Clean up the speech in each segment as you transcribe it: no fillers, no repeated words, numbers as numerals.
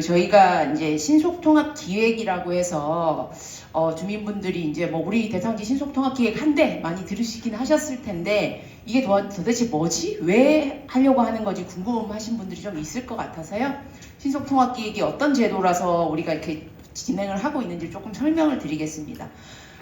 저희가 이제 신속통합 기획이라고 해서 주민분들이 이제 뭐 우리 대상지 신속통합 기획 한대 많이 들으시긴 하셨을 텐데 이게 도대체 뭐지? 왜 하려고 하는 거지 궁금하신 분들이 좀 있을 것 같아서요. 신속통합 기획이 어떤 제도라서 우리가 이렇게 진행을 하고 있는지 조금 설명을 드리겠습니다.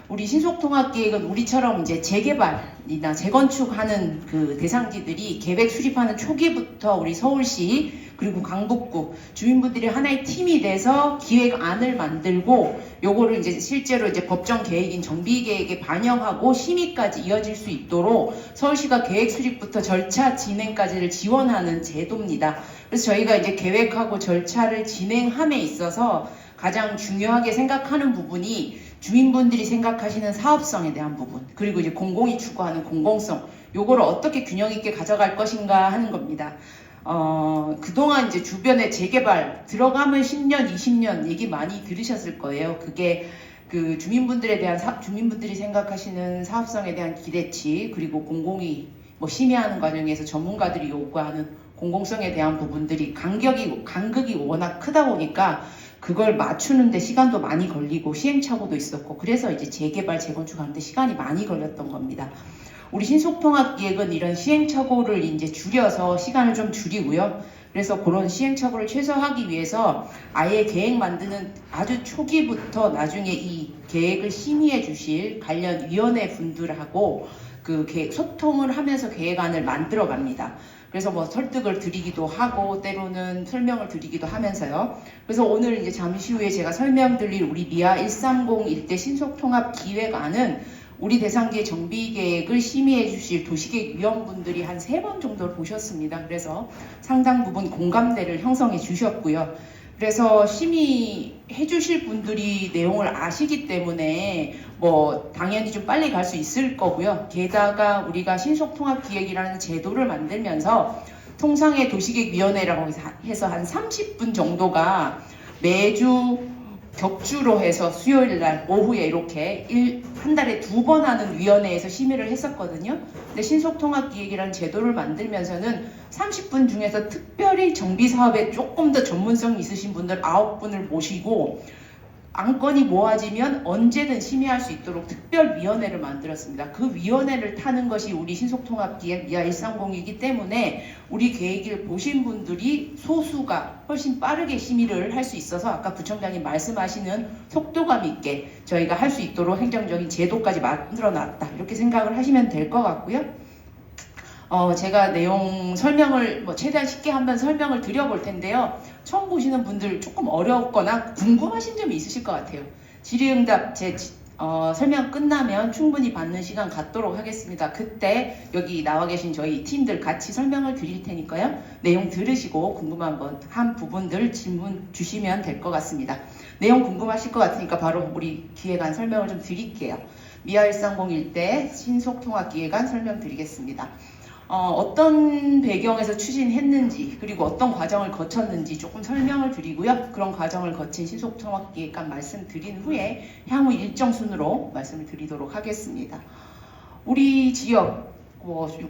우리 신속통합기획은 우리처럼 이제 재개발이나 재건축하는 그 대상지들이 계획 수립하는 초기부터 우리 서울시 그리고 강북구 주민분들이 하나의 팀이 돼서 기획안을 만들고 요거를 이제 실제로 이제 법정 계획인 정비계획에 반영하고 심의까지 이어질 수 있도록 서울시가 계획 수립부터 절차 진행까지를 지원하는 제도입니다. 그래서 저희가 이제 계획하고 절차를 진행함에 있어서 가장 중요하게 생각하는 부분이 주민분들이 생각하시는 사업성에 대한 부분, 그리고 이제 공공이 추구하는 공공성, 요거를 어떻게 균형 있게 가져갈 것인가 하는 겁니다. 그동안 이제 주변에 재개발 들어가면 10년, 20년 얘기 많이 들으셨을 거예요. 그게 그 주민분들이 생각하시는 사업성에 대한 기대치, 그리고 공공이 뭐 심의하는 과정에서 전문가들이 요구하는 공공성에 대한 부분들이 간극이 워낙 크다 보니까 그걸 맞추는데 시간도 많이 걸리고 시행착오도 있었고 그래서 이제 재개발, 재건축하는데 시간이 많이 걸렸던 겁니다. 우리 신속통합기획은 이런 시행착오를 이제 줄여서 시간을 좀 줄이고요. 그래서 그런 시행착오를 최소화하기 위해서 아예 계획 만드는 아주 초기부터 나중에 이 계획을 심의해 주실 관련 위원회 분들하고 소통을 하면서 계획안을 만들어 갑니다. 그래서 뭐 설득을 드리기도 하고 때로는 설명을 드리기도 하면서요. 그래서 오늘 이제 잠시 후에 제가 설명드릴 우리 미아 130 일대 신속통합 기획안은 우리 대상지의 정비계획을 심의해 주실 도시계획위원분들이 한 3번 정도를 보셨습니다. 그래서 상당 부분 공감대를 형성해 주셨고요. 그래서 심의해 주실 분들이 내용을 아시기 때문에 뭐 당연히 좀 빨리 갈 수 있을 거고요. 게다가 우리가 신속통합기획이라는 제도를 만들면서 통상의 도시계획위원회라고 해서 한 30분 정도가 매주 격주로 해서 수요일 날 오후에 이렇게 한 달에 2번 하는 위원회에서 심의를 했었거든요. 근데 신속통합기획이라는 제도를 만들면서는 30분 중에서 특별히 정비사업에 조금 더 전문성 있으신 분들 9분을 모시고 안건이 모아지면 언제든 심의할 수 있도록 특별위원회를 만들었습니다. 그 위원회를 타는 것이 우리 신속통합기획 미아 130이기 때문에 우리 계획을 보신 분들이 소수가 훨씬 빠르게 심의를 할 수 있어서 아까 부총장님 말씀하시는 속도감 있게 저희가 할 수 있도록 행정적인 제도까지 만들어 놨다. 이렇게 생각을 하시면 될 것 같고요. 제가 내용 설명을 최대한 쉽게 한번 설명을 드려볼 텐데요. 처음 보시는 분들 조금 어렵거나 궁금하신 점이 있으실 것 같아요. 질의응답 설명 끝나면 충분히 받는 시간 갖도록 하겠습니다. 그때 여기 나와 계신 저희 팀들 같이 설명을 드릴 테니까요. 내용 들으시고 궁금한 한 부분들 질문 주시면 될 것 같습니다. 내용 궁금하실 것 같으니까 바로 우리 기획안 설명을 좀 드릴게요. 미아 130 일대 신속통합기획안 설명드리겠습니다. 어떤 배경에서 추진했는지 그리고 어떤 과정을 거쳤는지 조금 설명을 드리고요. 그런 과정을 거친 신속통합기획안 말씀드린 후에 향후 일정 순으로 말씀을 드리도록 하겠습니다. 우리 지역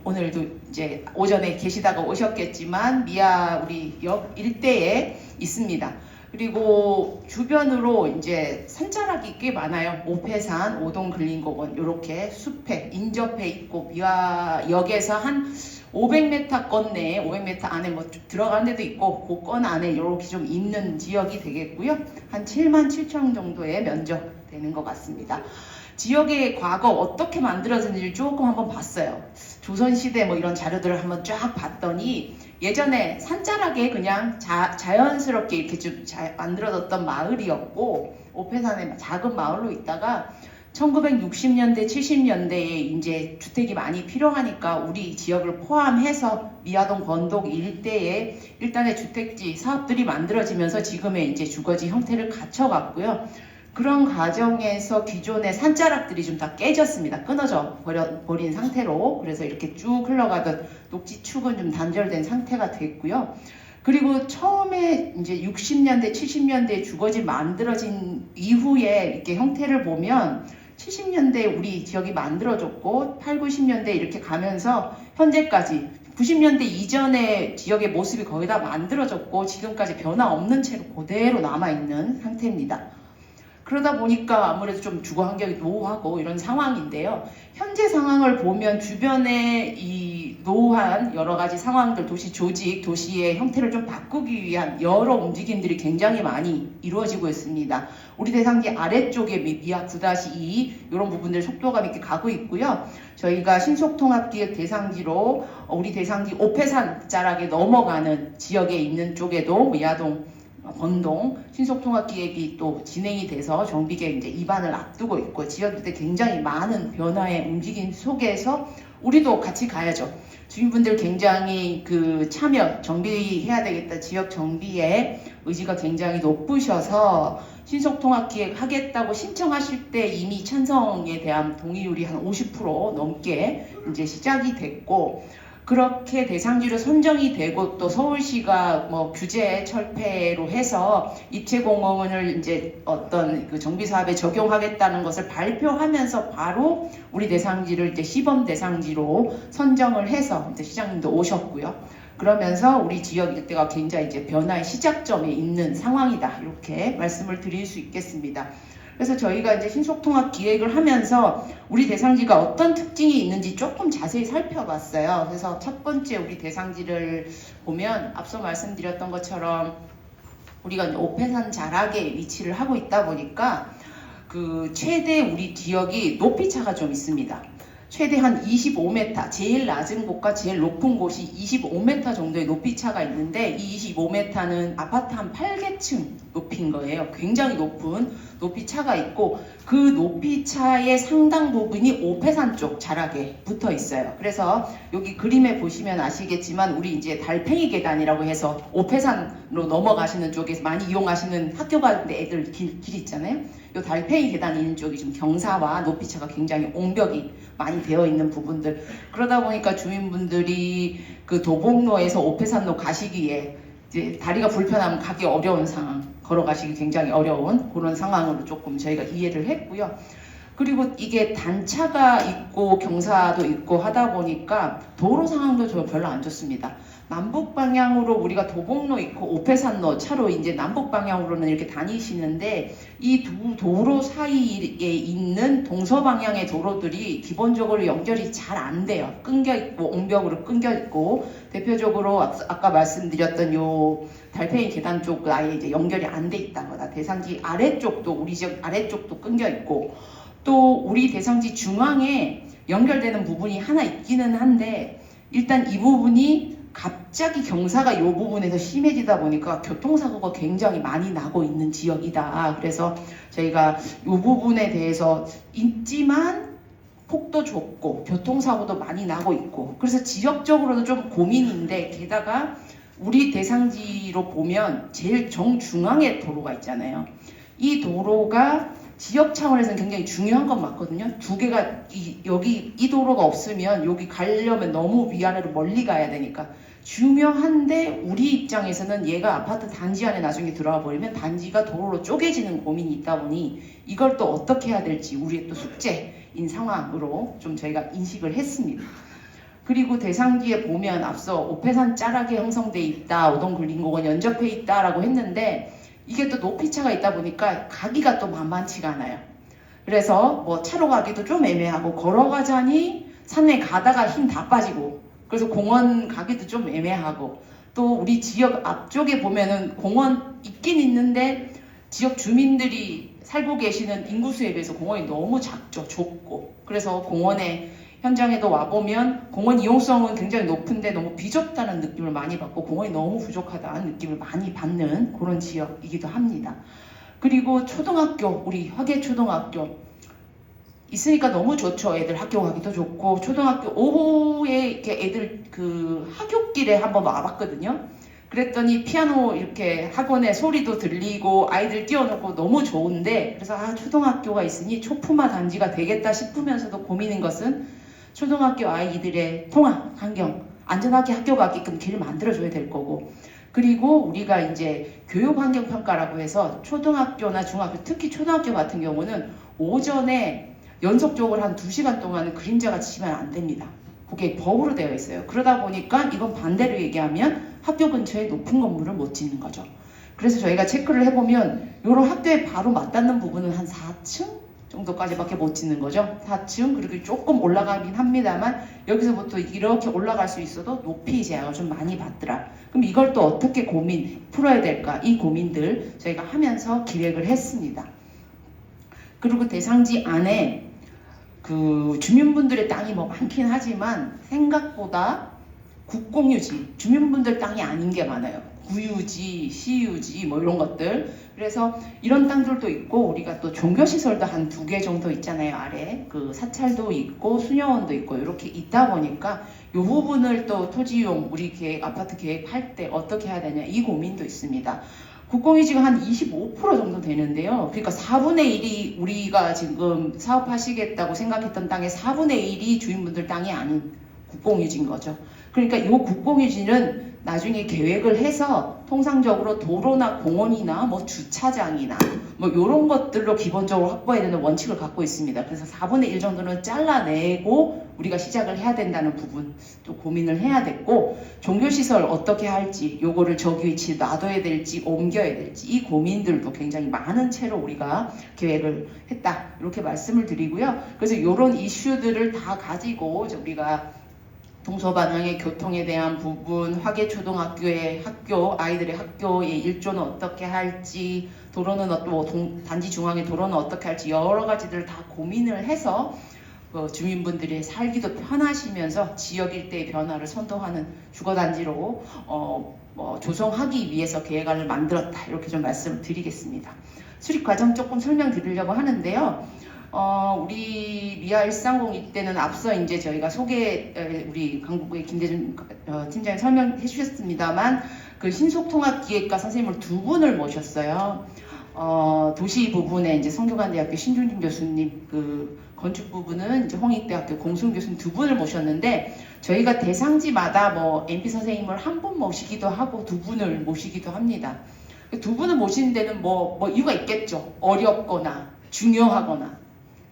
오늘도 이제 오전에 계시다가 오셨겠지만 미아 우리 역 일대에 있습니다. 그리고 주변으로 이제 산자락이 꽤 많아요. 오패산, 오동근린공원 이렇게 숲에 인접해 있고 미아역에서 한 500m 건 내에 500m 안에 뭐 들어가는 데도 있고 그 건 안에 이렇게 좀 있는 지역이 되겠고요. 한 7만 7천 정도의 면적 되는 것 같습니다. 지역의 과거 어떻게 만들어졌는지 조금 한번 봤어요. 조선시대 뭐 이런 자료들을 한번 쫙 봤더니 예전에 산자락에 그냥 자연스럽게 이렇게 좀 만들어졌던 마을이었고 오패산에 작은 마을로 있다가 1960년대, 70년대에 이제 주택이 많이 필요하니까 우리 지역을 포함해서 미아동 번독 일대에 일단의 주택지 사업들이 만들어지면서 지금의 이제 주거지 형태를 갖춰갔고요. 그런 과정에서 기존의 산자락들이 좀 다 깨졌습니다. 끊어져 버린 상태로. 그래서 이렇게 쭉 흘러가던 녹지축은 좀 단절된 상태가 됐고요. 그리고 처음에 이제 60년대, 70년대 주거지 만들어진 이후에 이렇게 형태를 보면 70년대 우리 지역이 만들어졌고 8, 90년대 이렇게 가면서 현재까지 90년대 이전의 지역의 모습이 거의 다 만들어졌고 지금까지 변화 없는 채로 그대로 남아있는 상태입니다. 그러다 보니까 아무래도 좀 주거 환경이 노후하고 이런 상황인데요. 현재 상황을 보면 주변에 이 노후한 여러 가지 상황들, 도시 조직, 도시의 형태를 좀 바꾸기 위한 여러 움직임들이 굉장히 많이 이루어지고 있습니다. 우리 대상지 아래쪽에 미약 9-2 이런 부분들 속도감 있게 가고 있고요. 저희가 신속통합기획 대상지로 우리 대상지 오패산 자락에 넘어가는 지역에 있는 쪽에도 야동 권동 신속통합기획이 또 진행이 돼서 정비계획 이제 입안을 앞두고 있고 지역들에 굉장히 많은 변화의 움직임 속에서 우리도 같이 가야죠. 주민분들 굉장히 그 참여 정비해야 되겠다 지역 정비에 의지가 굉장히 높으셔서 신속통합기획 하겠다고 신청하실 때 이미 찬성에 대한 동의율이 한 50% 넘게 이제 시작이 됐고. 그렇게 대상지로 선정이 되고 또 서울시가 뭐 규제 철폐로 해서 입체 공원을 이제 어떤 그 정비 사업에 적용하겠다는 것을 발표하면서 바로 우리 대상지를 이제 시범 대상지로 선정을 해서 이제 시장님도 오셨고요. 그러면서 우리 지역 일대가 굉장히 이제 변화의 시작점에 있는 상황이다 이렇게 말씀을 드릴 수 있겠습니다. 그래서 저희가 이제 신속통합 기획을 하면서 우리 대상지가 어떤 특징이 있는지 조금 자세히 살펴봤어요. 그래서 첫 번째 우리 대상지를 보면 앞서 말씀드렸던 것처럼 우리가 이제 오패산 자락에 위치를 하고 있다 보니까 그 최대 우리 지역이 높이 차가 좀 있습니다. 최대 한 25m, 제일 낮은 곳과 제일 높은 곳이 25m 정도의 높이 차가 있는데 이 25m는 아파트 한 8개층 높이인 거예요. 굉장히 높은 높이 차가 있고 그 높이 차의 상당 부분이 오패산 쪽 자락에 붙어 있어요. 그래서 여기 그림에 보시면 아시겠지만 우리 이제 달팽이 계단이라고 해서 오패산으로 넘어가시는 쪽에서 많이 이용하시는 학교 가는데 애들 길 있잖아요. 이 달팽이 계단 있는 쪽이 좀 경사와 높이 차가 굉장히 옹벽이 많이 되어 있는 부분들. 그러다 보니까 주민분들이 그 도봉로에서 오패산로 가시기에 이제 다리가 불편하면 가기 어려운 상황, 걸어가시기 굉장히 어려운 그런 상황으로 조금 저희가 이해를 했고요. 그리고 이게 단차가 있고 경사도 있고 하다 보니까 도로 상황도 저 별로 안 좋습니다. 남북 방향으로 우리가 도봉로 있고 오패산로 차로 이제 남북 방향으로는 이렇게 다니시는데 이 두 도로 사이에 있는 동서 방향의 도로들이 기본적으로 연결이 잘 안 돼요. 끊겨 있고 옹벽으로 끊겨 있고 대표적으로 아까 말씀드렸던 요 달팽이 계단 쪽 아예 이제 연결이 안 돼 있다거나 대상지 아래쪽도 우리 지역 아래쪽도 끊겨 있고 또 우리 대상지 중앙에 연결되는 부분이 하나 있기는 한데 일단 이 부분이 갑자기 경사가 이 부분에서 심해지다 보니까 교통사고가 굉장히 많이 나고 있는 지역이다. 그래서 저희가 이 부분에 대해서 있지만 폭도 좁고 교통사고도 많이 나고 있고 그래서 지역적으로도 좀 고민인데 게다가 우리 대상지로 보면 제일 정중앙에 도로가 있잖아요. 이 도로가 지역 차원에서는 굉장히 중요한 건 맞거든요. 두 개가 여기 이 도로가 없으면 여기 가려면 너무 위아래로 멀리 가야 되니까 중요한데 우리 입장에서는 얘가 아파트 단지 안에 나중에 들어와 버리면 단지가 도로로 쪼개지는 고민이 있다 보니 이걸 또 어떻게 해야 될지 우리의 또 숙제인 상황으로 좀 저희가 인식을 했습니다. 그리고 대상지에 보면 앞서 오패산 자락에 형성돼 있다, 오동굴림공원 연접해 있다라고 했는데 이게 또 높이차가 있다 보니까 가기가 또 만만치가 않아요. 그래서 뭐 차로 가기도 좀 애매하고 걸어가자니 산에 가다가 힘 다 빠지고 그래서 공원 가기도 좀 애매하고 또 우리 지역 앞쪽에 보면은 공원 있긴 있는데 지역 주민들이 살고 계시는 인구수에 비해서 공원이 너무 작죠. 좁고 그래서 공원에 현장에도 와보면 공원 이용성은 굉장히 높은데 너무 비좁다는 느낌을 많이 받고 공원이 너무 부족하다는 느낌을 많이 받는 그런 지역이기도 합니다. 그리고 초등학교, 우리 화계초등학교 있으니까 너무 좋죠. 애들 학교 가기도 좋고 초등학교 오후에 이렇게 애들 그 하굣길에 한번 와봤거든요. 그랬더니 피아노 이렇게 학원에 소리도 들리고 아이들 띄워놓고 너무 좋은데 그래서 초등학교가 있으니 초품화 단지가 되겠다 싶으면서도 고민인 것은 초등학교 아이들의 통학 환경 안전하게 학교 가게끔 길을 만들어줘야 될 거고 그리고 우리가 이제 교육환경평가라고 해서 초등학교나 중학교 특히 초등학교 같은 경우는 오전에 연속적으로 한 2시간 동안 그림자가 치면 안 됩니다. 그게 법으로 되어 있어요. 그러다 보니까 이건 반대로 얘기하면 학교 근처에 높은 건물을 못 짓는 거죠. 그래서 저희가 체크를 해보면 이런 학교에 바로 맞닿는 부분은 한 4층 정도까지밖에 못 짓는 거죠. 4층 그리고 조금 올라가긴 합니다만 여기서부터 이렇게 올라갈 수 있어도 높이 제약을 좀 많이 받더라. 그럼 이걸 또 어떻게 풀어야 될까? 이 고민들 저희가 하면서 기획을 했습니다. 그리고 대상지 안에 그 주민분들의 땅이 뭐 많긴 하지만 생각보다 국공유지, 주민분들 땅이 아닌 게 많아요. 구유지, 시유지 뭐 이런 것들. 그래서 이런 땅들도 있고 우리가 또 종교시설도 한 2개 정도 있잖아요. 아래 그 사찰도 있고 수녀원도 있고 이렇게 있다 보니까 이 부분을 또 토지용 우리 계획 아파트 계획할 때 어떻게 해야 되냐 이 고민도 있습니다. 국공유지가 한 25% 정도 되는데요. 그러니까 4분의 1이 우리가 지금 사업하시겠다고 생각했던 땅의 4분의 1이 주인분들 땅이 아닌 국공유지인 거죠. 그러니까 이 국공유지는 나중에 계획을 해서 통상적으로 도로나 공원이나 뭐 주차장이나 뭐 이런 것들로 기본적으로 확보해야 되는 원칙을 갖고 있습니다. 그래서 4분의 1 정도는 잘라내고 우리가 시작을 해야 된다는 부분 또 고민을 해야 됐고, 종교시설 어떻게 할지, 요거를 저기 위치에 놔둬야 될지 옮겨야 될지 이 고민들도 굉장히 많은 채로 우리가 계획을 했다 이렇게 말씀을 드리고요. 그래서 이런 이슈들을 다 가지고 우리가 동서반영의 교통에 대한 부분, 화계초등학교의 아이들의 학교의 일조는 어떻게 할지, 도로는 단지 중앙의 도로는 어떻게 할지 여러 가지들을 다 고민을 해서 주민분들이 살기도 편하시면서 지역 일대의 변화를 선도하는 주거단지로 조성하기 위해서 계획안을 만들었다 이렇게 좀 말씀을 드리겠습니다. 수립 과정 조금 설명드리려고 하는데요. 우리 미아 130 이때는 앞서 이제 저희가 우리 강북구의 김대준 팀장이 설명해 주셨습니다만 그 신속통합기획과 선생님을 2분을 모셨어요. 도시 부분에 이제 성균관대학교 신준준 교수님, 그 건축 부분은 이제 홍익대학교 공순 교수님 2분을 모셨는데 저희가 대상지마다 뭐 MP 선생님을 1분 모시기도 하고 2분을 모시기도 합니다. 2분을 모시는 데는 뭐 이유가 있겠죠. 어렵거나 중요하거나.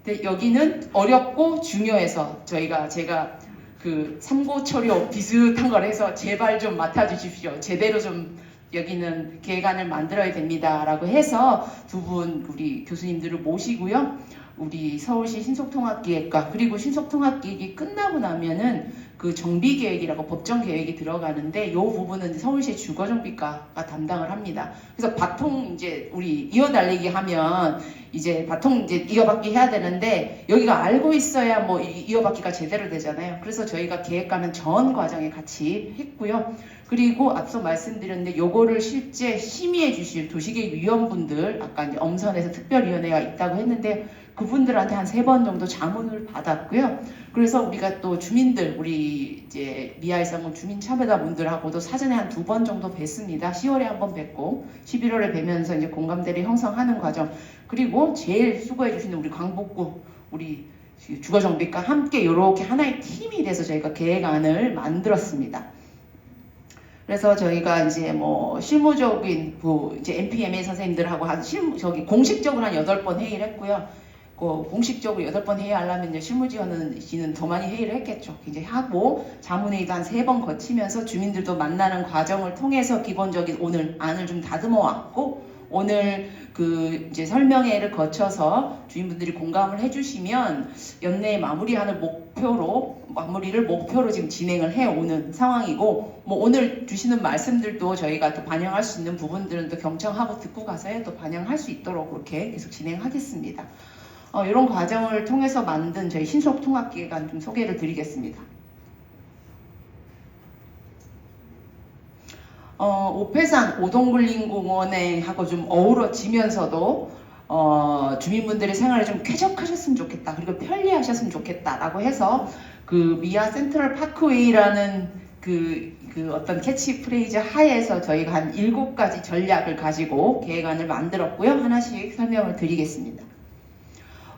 근데 여기는 어렵고 중요해서 제가 그 삼고초려 비슷한 걸 해서 제발 좀 맡아주십시오. 제대로 좀 여기는 계획안을 만들어야 됩니다. 라고 해서 2분 우리 교수님들을 모시고요. 우리 서울시 신속통합기획과 그리고 신속통합기획이 끝나고 나면은 그 정비계획이라고 법정계획이 들어가는데 이 부분은 서울시 주거정비과가 담당을 합니다. 그래서 바통 이제 우리 이어달리기 하면 이제 바통 이제 이어받기 해야 되는데 여기가 알고 있어야 뭐 이어받기가 제대로 되잖아요. 그래서 저희가 계획과는 전 과정에 같이 했고요. 그리고 앞서 말씀드렸는데 요거를 실제 심의해 주실 도시계획 위원분들 아까 이제 엄선에서 특별위원회가 있다고 했는데 그분들한테 한 3번 정도 자문을 받았고요. 그래서 우리가 또 주민들 우리 이제 미아일상군 주민참여자분들하고도 사전에 한 2번 정도 뵀습니다. 10월에 한번 뵙고 11월에 뵈면서 이제 공감대를 형성하는 과정, 그리고 제일 수고해 주시는 우리 광복구 우리 주거정비과 함께 이렇게 하나의 팀이 돼서 저희가 계획안을 만들었습니다. 그래서 저희가 이제 뭐 실무적인 이제 NPMA 선생님들하고 공식적으로 한 8번 회의를 했고요. 공식적으로 8번 회의하려면 이제 실무지원은 더 많이 회의를 했겠죠. 이제 하고 자문회의도 한 3번 거치면서 주민들도 만나는 과정을 통해서 기본적인 오늘 안을 좀 다듬어 왔고, 오늘 그 이제 설명회를 거쳐서 주민분들이 공감을 해주시면 연내에 마무리를 목표로 지금 진행을 해오는 상황이고, 뭐 오늘 주시는 말씀들도 저희가 또 반영할 수 있는 부분들은 또 경청하고 듣고 가서야 또 반영할 수 있도록 그렇게 계속 진행하겠습니다. 이런 과정을 통해서 만든 저희 신속통합기획안 좀 소개를 드리겠습니다. 오패산 오동굴림공원에 하고 좀 어우러지면서도 주민분들의 생활을 좀 쾌적하셨으면 좋겠다, 그리고 편리하셨으면 좋겠다라고 해서 그 미아 센트럴 파크웨이라는 그 어떤 캐치프레이즈 하에서 저희가 한 7가지 전략을 가지고 계획안을 만들었고요. 하나씩 설명을 드리겠습니다.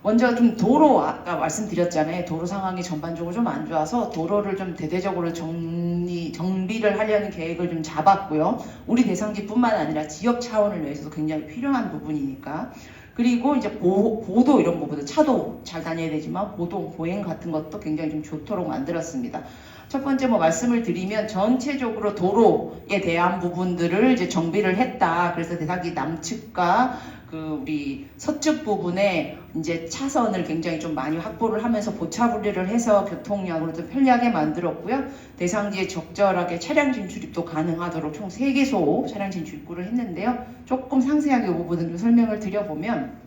먼저 좀 도로, 아까 말씀드렸잖아요. 도로 상황이 전반적으로 좀 안 좋아서 도로를 좀 대대적으로 정비를 하려는 계획을 좀 잡았고요. 우리 대상지뿐만 아니라 지역 차원을 위해서도 굉장히 필요한 부분이니까. 그리고 이제 보도 이런 부분도 차도 잘 다녀야 되지만 보도, 보행 같은 것도 굉장히 좀 좋도록 만들었습니다. 첫 번째 말씀을 드리면 전체적으로 도로에 대한 부분들을 이제 정비를 했다. 그래서 대상지 남측과 우리 서측 부분에 이제 차선을 굉장히 좀 많이 확보를 하면서 보차 분리를 해서 교통량으로 좀 편리하게 만들었고요. 대상지에 적절하게 차량 진출입도 가능하도록 총 3개소 차량 진출 입구를 했는데요. 조금 상세하게 이 부분은 좀 설명을 드려보면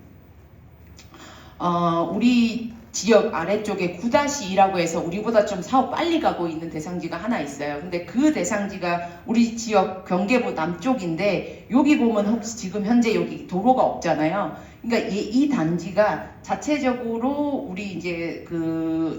우리 지역 아래쪽에 9-2라고 해서 우리보다 좀 사업 빨리 가고 있는 대상지가 하나 있어요. 근데 그 대상지가 우리 지역 경계부 남쪽인데 여기 보면 혹시 지금 현재 여기 도로가 없잖아요. 그러니까 이 단지가 자체적으로 우리 이제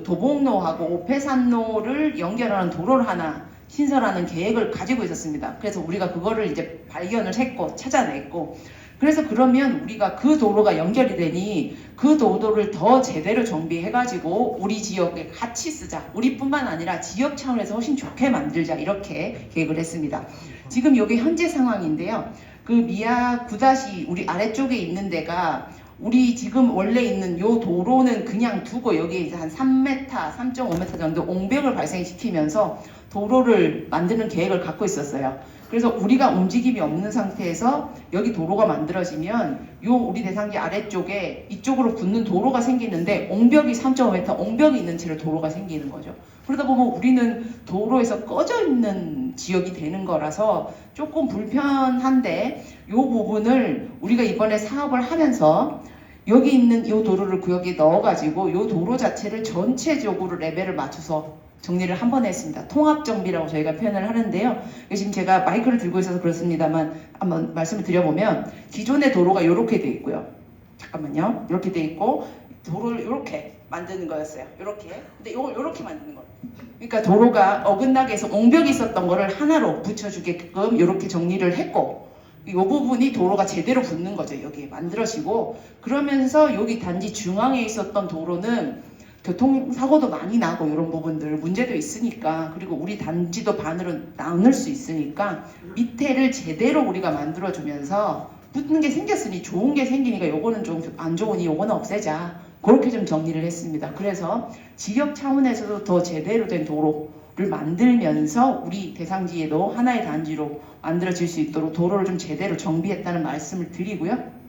도봉로하고 오폐산로를 연결하는 도로를 하나 신설하는 계획을 가지고 있었습니다. 그래서 우리가 그거를 이제 발견을 했고 찾아냈고 그래서 그러면 우리가 그 도로가 연결이 되니 그 도로를 더 제대로 정비해가지고 우리 지역에 같이 쓰자. 우리뿐만 아니라 지역 차원에서 훨씬 좋게 만들자. 이렇게 계획을 했습니다. 지금 이게 현재 상황인데요. 미아 9-2 우리 아래쪽에 있는 데가 우리 지금 원래 있는 요 도로는 그냥 두고 여기에 이제 한 3m, 3.5m 정도 옹벽을 발생시키면서 도로를 만드는 계획을 갖고 있었어요. 그래서 우리가 움직임이 없는 상태에서 여기 도로가 만들어지면 요 우리 대상지 아래쪽에 이쪽으로 붙는 도로가 생기는데 옹벽이 3.5m 옹벽이 있는 채로 도로가 생기는 거죠. 그러다 보면 우리는 도로에서 꺼져 있는 지역이 되는 거라서 조금 불편한데 요 부분을 우리가 이번에 사업을 하면서 여기 있는 요 도로를 구역에 넣어가지고 요 도로 자체를 전체적으로 레벨을 맞춰서 정리를 한 번에 했습니다. 통합정비라고 저희가 표현을 하는데요. 지금 제가 마이크를 들고 있어서 그렇습니다만 한번 말씀을 드려보면 기존의 도로가 이렇게 돼 있고요. 잠깐만요. 이렇게 돼 있고 도로를 이렇게 만드는 거였어요. 이렇게. 근데 이걸 이렇게 만드는 거예요. 그러니까 도로가 어긋나게 해서 옹벽이 있었던 거를 하나로 붙여주게끔 이렇게 정리를 했고 이 부분이 도로가 제대로 붙는 거죠. 여기에 만들어지고 그러면서 여기 단지 중앙에 있었던 도로는 교통사고도 많이 나고 이런 부분들 문제도 있으니까 그리고 우리 단지도 반으로 나눌 수 있으니까 밑에를 제대로 우리가 만들어주면서 붙는 게 생겼으니 좋은 게 생기니까 요거는 좀 안 좋으니 요거는 없애자 그렇게 좀 정리를 했습니다. 그래서 지역 차원에서도 더 제대로 된 도로를 만들면서 우리 대상지에도 하나의 단지로 만들어질 수 있도록 도로를 좀 제대로 정비했다는 말씀을 드리고요.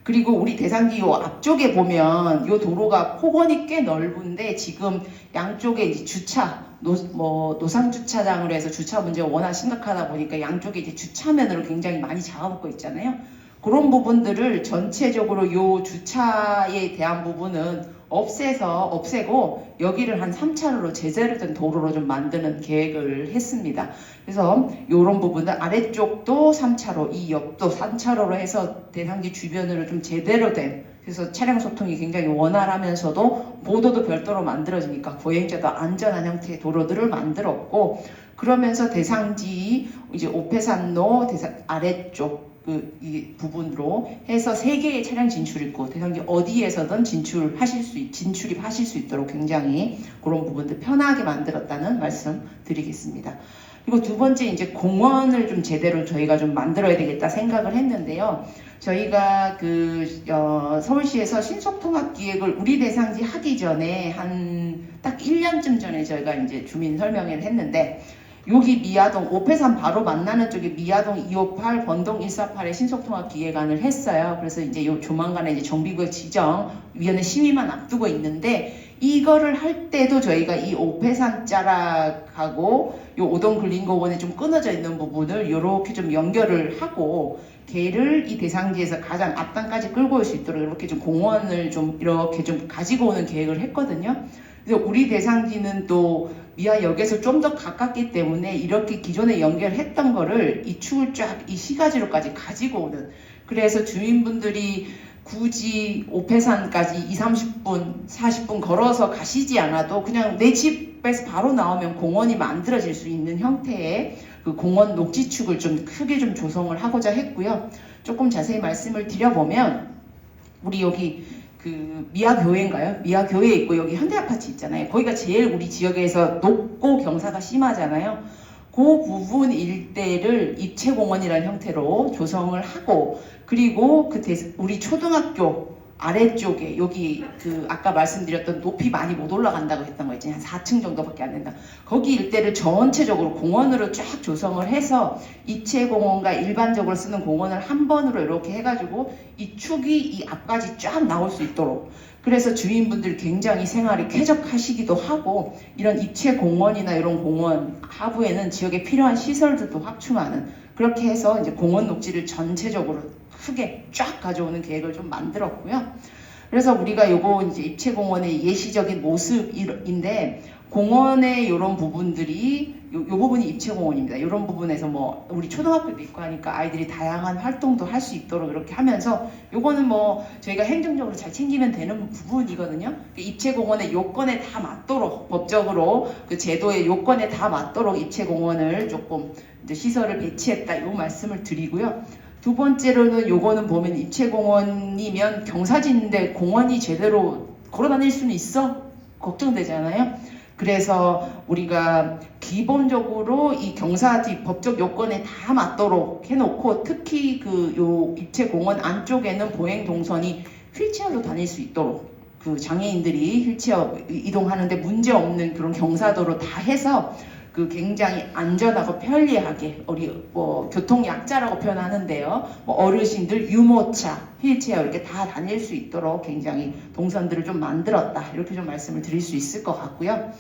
그리고 우리 대상지 요 앞쪽에 보면 요 도로가 폭원이 꽤 넓은데 지금 양쪽에 이제 주차, 노상 주차장으로 해서 주차 문제가 워낙 심각하다 보니까 양쪽에 이제 주차면으로 굉장히 많이 잡아먹고 있잖아요. 그런 부분들을 전체적으로 요 주차에 대한 부분은 없애고 여기를 한 3차로로 제대로 된 도로로 좀 만드는 계획을 했습니다. 그래서 이런 부분들 아래쪽도 3차로, 이 옆도 3차로로 해서 대상지 주변으로 좀 제대로 된 그래서 차량 소통이 굉장히 원활하면서도 보도도 별도로 만들어지니까 보행자도 안전한 형태의 도로들을 만들었고 그러면서 대상지 이제 오폐산로 아래쪽 이 부분으로 해서 3개의 차량 진출입구 대상지 어디에서든 진출입하실 수 있도록 굉장히 그런 부분들 편하게 만들었다는 말씀 드리겠습니다. 그리고 두 번째 이제 공원을 좀 제대로 저희가 좀 만들어야 되겠다 생각을 했는데요. 저희가 서울시에서 신속통합기획을 우리 대상지 하기 전에 한 딱 1년쯤 전에 저희가 이제 주민 설명회를 했는데 여기 미아동 오폐산 바로 만나는 쪽에 미아동 258 번동 148에 신속통합기획안을 했어요. 그래서 이제 요 조만간에 이제 정비구역 지정 위원회 심의만 앞두고 있는데 이거를 할 때도 저희가 이 오폐산 자락하고 요 오동 근린공원에 좀 끊어져 있는 부분을 이렇게 좀 연결을 하고 걔를 이 대상지에서 가장 앞단까지 끌고 올 수 있도록 이렇게 좀 공원을 좀 이렇게 좀 가지고 오는 계획을 했거든요. 그래서 우리 대상지는 또 미아역에서 좀 더 가깝기 때문에 이렇게 기존에 연결했던 거를 이 축을 쫙 이 시가지로까지 가지고 오는 그래서 주민분들이 굳이 오폐산까지 20-30분, 40분 걸어서 가시지 않아도 그냥 내 집에서 바로 나오면 공원이 만들어질 수 있는 형태의 그 공원 녹지축을 좀 크게 좀 조성을 하고자 했고요. 조금 자세히 말씀을 드려보면 우리 여기 그 미아교회인가요? 미아교회 있고 여기 현대아파트 있잖아요. 거기가 제일 우리 지역에서 높고 경사가 심하잖아요. 그 부분 일대를 입체공원이라는 형태로 조성을 하고, 그리고 우리 초등학교 아래쪽에 여기 그 아까 말씀드렸던 높이 많이 못 올라간다고 했던 거 있잖아요. 한 4층 정도밖에 안 된다. 거기 일대를 전체적으로 공원으로 쫙 조성을 해서 입체공원과 일반적으로 쓰는 공원을 한 번으로 이렇게 해가지고 이 축이 이 앞까지 쫙 나올 수 있도록, 그래서 주민분들 굉장히 생활이 쾌적하시기도 하고, 이런 입체공원이나 이런 공원 하부에는 지역에 필요한 시설들도 확충하는, 그렇게 해서 이제 공원 녹지를 전체적으로 크게 쫙 가져오는 계획을 좀 만들었고요. 그래서 우리가 요거 이제 입체공원의 예시적인 모습인데, 공원의 이런 부분들이 요 부분이 입체공원입니다. 이런 부분에서 뭐 우리 초등학교도 있고 하니까 아이들이 다양한 활동도 할 수 있도록 이렇게 하면서, 요거는 뭐 저희가 행정적으로 잘 챙기면 되는 부분이거든요. 입체공원의 요건에 다 맞도록, 법적으로 그 제도의 요건에 다 맞도록 입체공원을 조금 이제 시설을 배치했다, 요 말씀을 드리고요. 두 번째로는 요거는 보면 입체공원이면 경사진인데 공원이 제대로 걸어다닐 수는 있어? 걱정되잖아요. 그래서 우리가 기본적으로 이 경사지 법적 요건에 다 맞도록 해놓고, 특히 그 요 입체공원 안쪽에는 보행 동선이 휠체어로 다닐 수 있도록, 그 장애인들이 휠체어 이동하는데 문제 없는 그런 경사도로 다 해서 그 굉장히 안전하고 편리하게, 우리 뭐 교통약자라고 표현하는데요, 뭐 어르신들 유모차, 휠체어 이렇게 다 다닐 수 있도록 굉장히 동선들을 좀 만들었다, 이렇게 좀 말씀을 드릴 수 있을 것 같고요.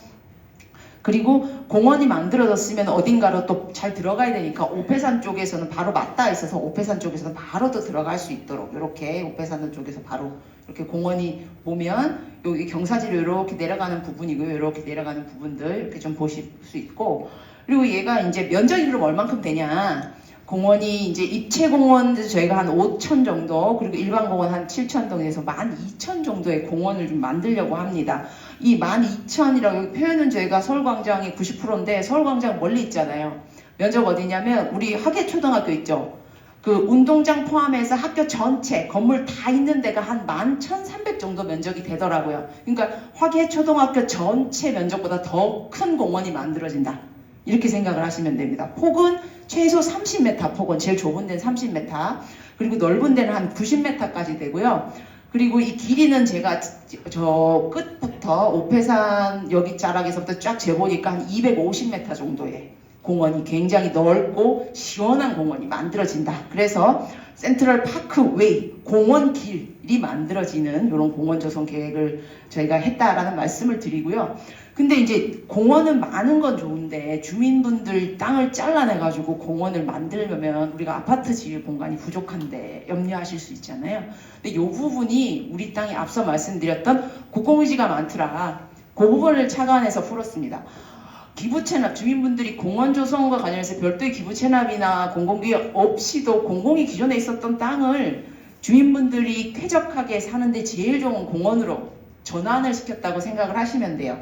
그리고 공원이 만들어졌으면 어딘가로 또 잘 들어가야 되니까 오페산 쪽에서는 바로 맞닿아 있어서 오페산 쪽에서는 바로 또 들어갈 수 있도록, 이렇게 오페산 쪽에서 바로 이렇게 공원이 보면 여기 경사지로 이렇게 내려가는 부분이고요. 이렇게 내려가는 부분들 이렇게 좀 보실 수 있고, 그리고 얘가 이제 면적이 그럼 얼만큼 되냐? 공원이 이제 입체공원에서 저희가 한 5천 정도, 그리고 일반공원 한 7천 동에서 12,000 정도의 공원을 좀 만들려고 합니다. 이 12,000이라고 표현은 저희가 서울광장이 90%인데 서울광장 멀리 있잖아요. 면적 어디냐면 우리 하계초등학교 있죠. 그 운동장 포함해서 학교 전체 건물 다 있는 데가 한 11,300 정도 면적이 되더라고요. 그러니까 화계초등학교 전체 면적보다 더 큰 공원이 만들어진다, 이렇게 생각을 하시면 됩니다. 폭은 최소 30m, 폭은 제일 좁은 데는 30m, 그리고 넓은 데는 한 90m까지 되고요. 그리고 이 길이는 제가 저 끝부터 오페산 여기 자락에서부터 쫙 재보니까 한 250m 정도의 공원이, 굉장히 넓고 시원한 공원이 만들어진다. 그래서 센트럴 파크웨이, 공원 길이 만들어지는 이런 공원 조성 계획을 저희가 했다라는 말씀을 드리고요. 근데 이제 공원은 많은 건 좋은데 주민분들 땅을 잘라내가지고 공원을 만들려면 우리가 아파트 지을 공간이 부족한데 염려하실 수 있잖아요. 근데 이 부분이 우리 땅이 앞서 말씀드렸던 국공유지가 많더라, 그 부분을 차관해서 풀었습니다. 기부 체납, 주민분들이 공원 조성과 관련해서 별도의 기부 체납이나 공공기획 없이도 공공이 기존에 있었던 땅을 주민분들이 쾌적하게 사는데 제일 좋은 공원으로 전환을 시켰다고 생각을 하시면 돼요.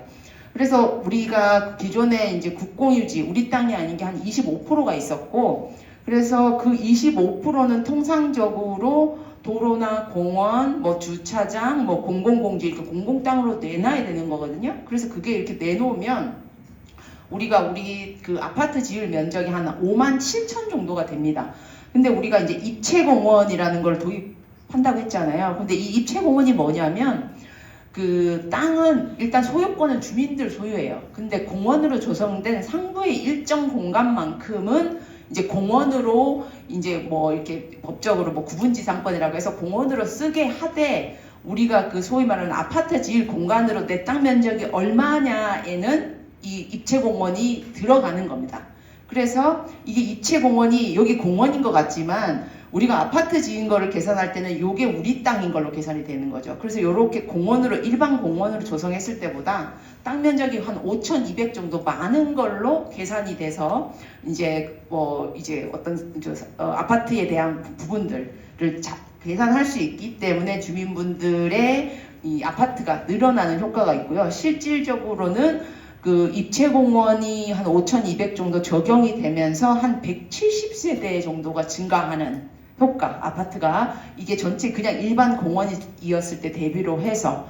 그래서 우리가 기존에 이제 국공유지, 우리 땅이 아닌 게 한 25%가 있었고, 그래서 그 25%는 통상적으로 도로나 공원, 뭐 주차장, 뭐 공공공지, 이렇게 공공땅으로 내놔야 되는 거거든요. 그래서 그게 이렇게 내놓으면 우리 그 아파트 지을 면적이 한 57,000 정도가 됩니다. 근데 우리가 이제 입체공원이라는 걸 도입한다고 했잖아요. 근데 이 입체공원이 뭐냐면, 그 땅은 일단 소유권은 주민들 소유예요. 근데 공원으로 조성된 상부의 일정 공간만큼은 이제 공원으로 이제 뭐 이렇게 법적으로 뭐 구분지상권이라고 해서 공원으로 쓰게 하되, 우리가 그 소위 말하는 아파트 지을 공간으로 내 땅 면적이 얼마냐에는 이 입체공원이 들어가는 겁니다. 그래서 이게 입체공원이 여기 공원인 것 같지만 우리가 아파트 지은 거를 계산할 때는 이게 우리 땅인 걸로 계산이 되는 거죠. 그래서 이렇게 공원으로, 일반 공원으로 조성했을 때보다 땅 면적이 한 5,200 정도 많은 걸로 계산이 돼서 이제 어떤 아파트에 대한 부분들을 계산할 수 있기 때문에 주민분들의 이 아파트가 늘어나는 효과가 있고요. 실질적으로는 그 입체공원이 한 5,200 정도 적용이 되면서 한 170세대 정도가 증가하는 효과, 아파트가 이게 전체 그냥 일반 공원이었을 때 대비로 해서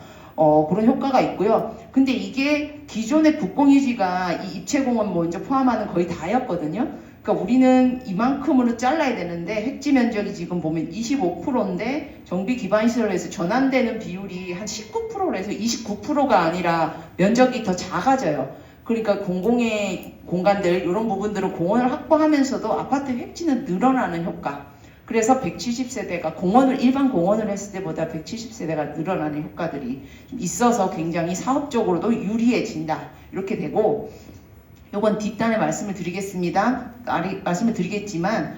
그런 효과가 있고요. 근데 이게 기존의 국공유지가 이 입체공원 먼저 포함하는 거의 다였거든요. 그러니까 우리는 이만큼으로 잘라야 되는데 획지 면적이 지금 보면 25%인데 정비 기반 시설에서 전환되는 비율이 한 19%에서 29%가 아니라 면적이 더 작아져요. 그러니까 공공의 공간들 이런 부분들은 공원을 확보하면서도 아파트 획지는 늘어나는 효과. 그래서 170세대가 일반 공원을 했을 때보다 170세대가 늘어나는 효과들이 있어서 굉장히 사업적으로도 유리해진다. 이렇게 되고, 요건 뒷단에 말씀을 드리겠습니다. 말씀을 드리겠지만,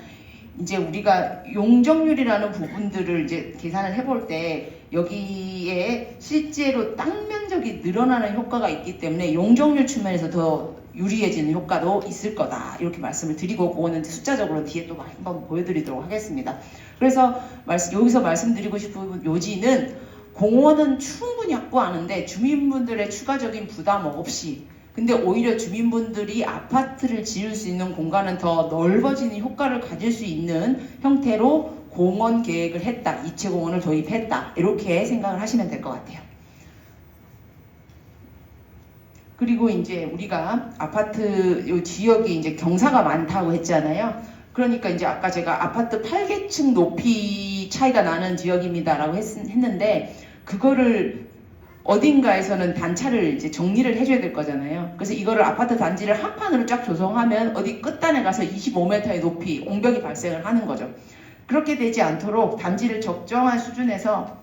이제 우리가 용적률이라는 부분들을 이제 계산을 해볼 때 여기에 실제로 땅 면적이 늘어나는 효과가 있기 때문에 용적률 측면에서 더 유리해지는 효과도 있을 거다 이렇게 말씀을 드리고 그거는 숫자적으로 뒤에 또 한번 보여드리도록 하겠습니다. 그래서 여기서 말씀드리고 싶은 요지는 공원은 충분히 확보하는데 주민분들의 추가적인 부담 없이 근데 오히려 주민분들이 아파트를 지을 수 있는 공간은 더 넓어지는 효과를 가질 수 있는 형태로 공원 계획을 했다. 입체공원을 도입했다. 이렇게 생각을 하시면 될 것 같아요. 그리고 이제 우리가 아파트 요 지역이 이제 경사가 많다고 했잖아요. 그러니까 이제 아까 제가 아파트 8계층 높이 차이가 나는 지역입니다라고 했는데 그거를 어딘가에서는 단차를 이제 정리를 해줘야 될 거잖아요. 그래서 이거를 아파트 단지를 한 판으로 쫙 조성하면 어디 끝단에 가서 25m의 높이 옹벽이 발생을 하는 거죠. 그렇게 되지 않도록 단지를 적정한 수준에서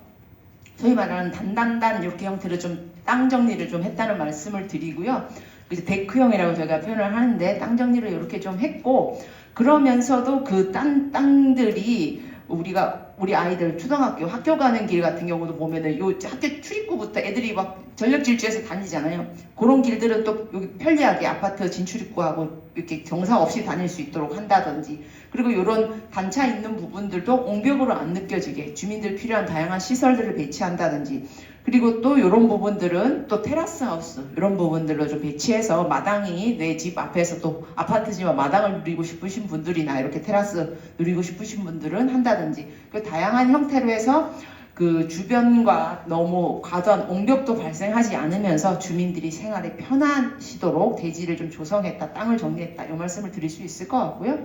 소위 말하는 단단단 이렇게 형태로 좀 땅 정리를 좀 했다는 말씀을 드리고요. 이제 데크형이라고 제가 표현을 하는데 땅 정리를 이렇게 좀 했고 그러면서도 그 땅들이 우리 아이들 초등학교 학교 가는 길 같은 경우도 보면은 요 학교 출입구부터 애들이 막 전력 질주해서 다니잖아요. 그런 길들은 또 여기 편리하게 아파트 진출입구하고 이렇게 경사 없이 다닐 수 있도록 한다든지 그리고 이런 단차 있는 부분들도 옹벽으로 안 느껴지게 주민들 필요한 다양한 시설들을 배치한다든지 그리고 또 이런 부분들은 또 테라스 하우스 이런 부분들로 좀 배치해서 마당이 내 집 앞에서 또 아파트지만 마당을 누리고 싶으신 분들이나 이렇게 테라스 누리고 싶으신 분들은 한다든지 그 다양한 형태로 해서 그 주변과 너무 과도한 옹벽도 발생하지 않으면서 주민들이 생활에 편하시도록 대지를 좀 조성했다 땅을 정리했다 이 말씀을 드릴 수 있을 것 같고요.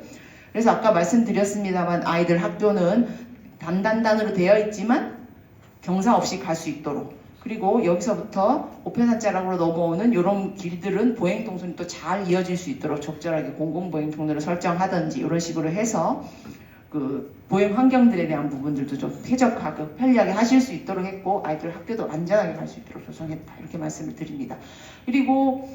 그래서 아까 말씀드렸습니다만 아이들 학교는 단단단으로 되어 있지만 경사 없이 갈 수 있도록 그리고 여기서부터 보편산자락으로 넘어오는 이런 길들은 보행동선이 또 잘 이어질 수 있도록 적절하게 공공보행통로를 설정하든지 이런 식으로 해서 그 보행 환경들에 대한 부분들도 좀 쾌적하고 편리하게 하실 수 있도록 했고 아이들 학교도 안전하게 갈 수 있도록 조성했다 이렇게 말씀을 드립니다. 그리고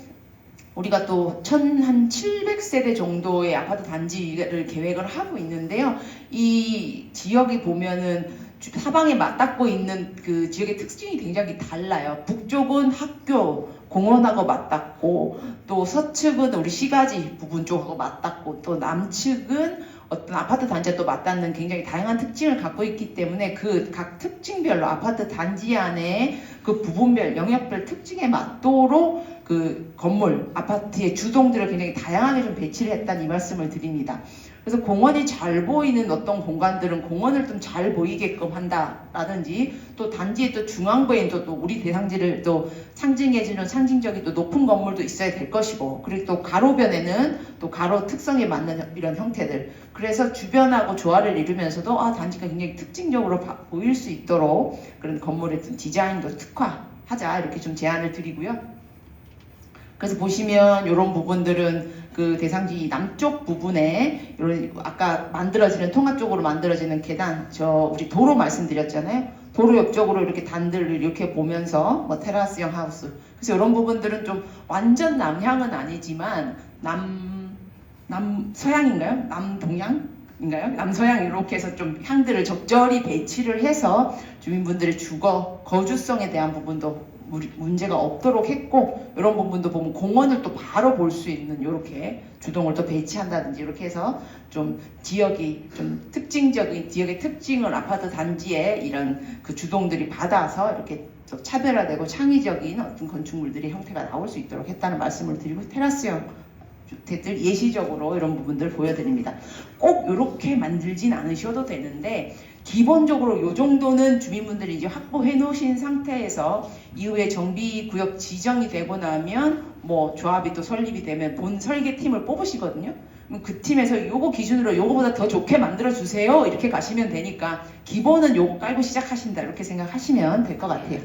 우리가 또 한 700세대 정도의 아파트 단지를 계획을 하고 있는데요. 이 지역이 보면은 사방에 맞닿고 있는 그 지역의 특징이 굉장히 달라요. 북쪽은 학교, 공원하고 맞닿고 또 서측은 우리 시가지 부분 쪽하고 맞닿고 또 남측은 어떤 아파트 단지와 또 맞닿는 굉장히 다양한 특징을 갖고 있기 때문에 그 각 특징별로 아파트 단지 안에 그 부분별, 영역별 특징에 맞도록 그 건물, 아파트의 주동들을 굉장히 다양하게 좀 배치를 했다는 이 말씀을 드립니다. 그래서 공원이 잘 보이는 어떤 공간들은 공원을 좀 잘 보이게끔 한다라든지 또 단지의 또 중앙부에 또 우리 대상지를 또 상징해주는 상징적인 또 높은 건물도 있어야 될 것이고 그리고 또 가로변에는 또 가로 특성에 맞는 이런 형태들 그래서 주변하고 조화를 이루면서도 단지가 굉장히 특징적으로 보일 수 있도록 그런 건물의 디자인도 특화하자 이렇게 좀 제안을 드리고요. 그래서 보시면 이런 부분들은 그 대상지 남쪽 부분에 이런 아까 만들어지는 통합 쪽으로 만들어지는 계단 우리 도로 말씀드렸잖아요. 도로 옆쪽으로 이렇게 단들을 이렇게 보면서 뭐 테라스형 하우스 그래서 이런 부분들은 좀 완전 남향은 아니지만 남서향인가요? 남동향인가요? 남서향 이렇게 해서 좀 향들을 적절히 배치를 해서 주민분들의 거주성에 대한 부분도 문제가 없도록 했고 이런 부분도 보면 공원을 또 바로 볼 수 있는 이렇게 주동을 또 배치한다든지 이렇게 해서 좀 지역이 좀 특징적인 지역의 특징을 아파트 단지에 이런 그 주동들이 받아서 이렇게 또 차별화되고 창의적인 어떤 건축물들의 형태가 나올 수 있도록 했다는 말씀을 드리고 테라스형 주택들 예시적으로 이런 부분들 보여드립니다. 꼭 이렇게 만들진 않으셔도 되는데 기본적으로 이 정도는 주민분들이 이제 확보해 놓으신 상태에서 이후에 정비구역 지정이 되고 나면 뭐 조합이 또 설립이 되면 본 설계팀을 뽑으시거든요. 그럼 그 팀에서 요거 기준으로 요거보다 더 좋게 만들어 주세요 이렇게 가시면 되니까 기본은 요거 깔고 시작하신다 이렇게 생각하시면 될 것 같아요.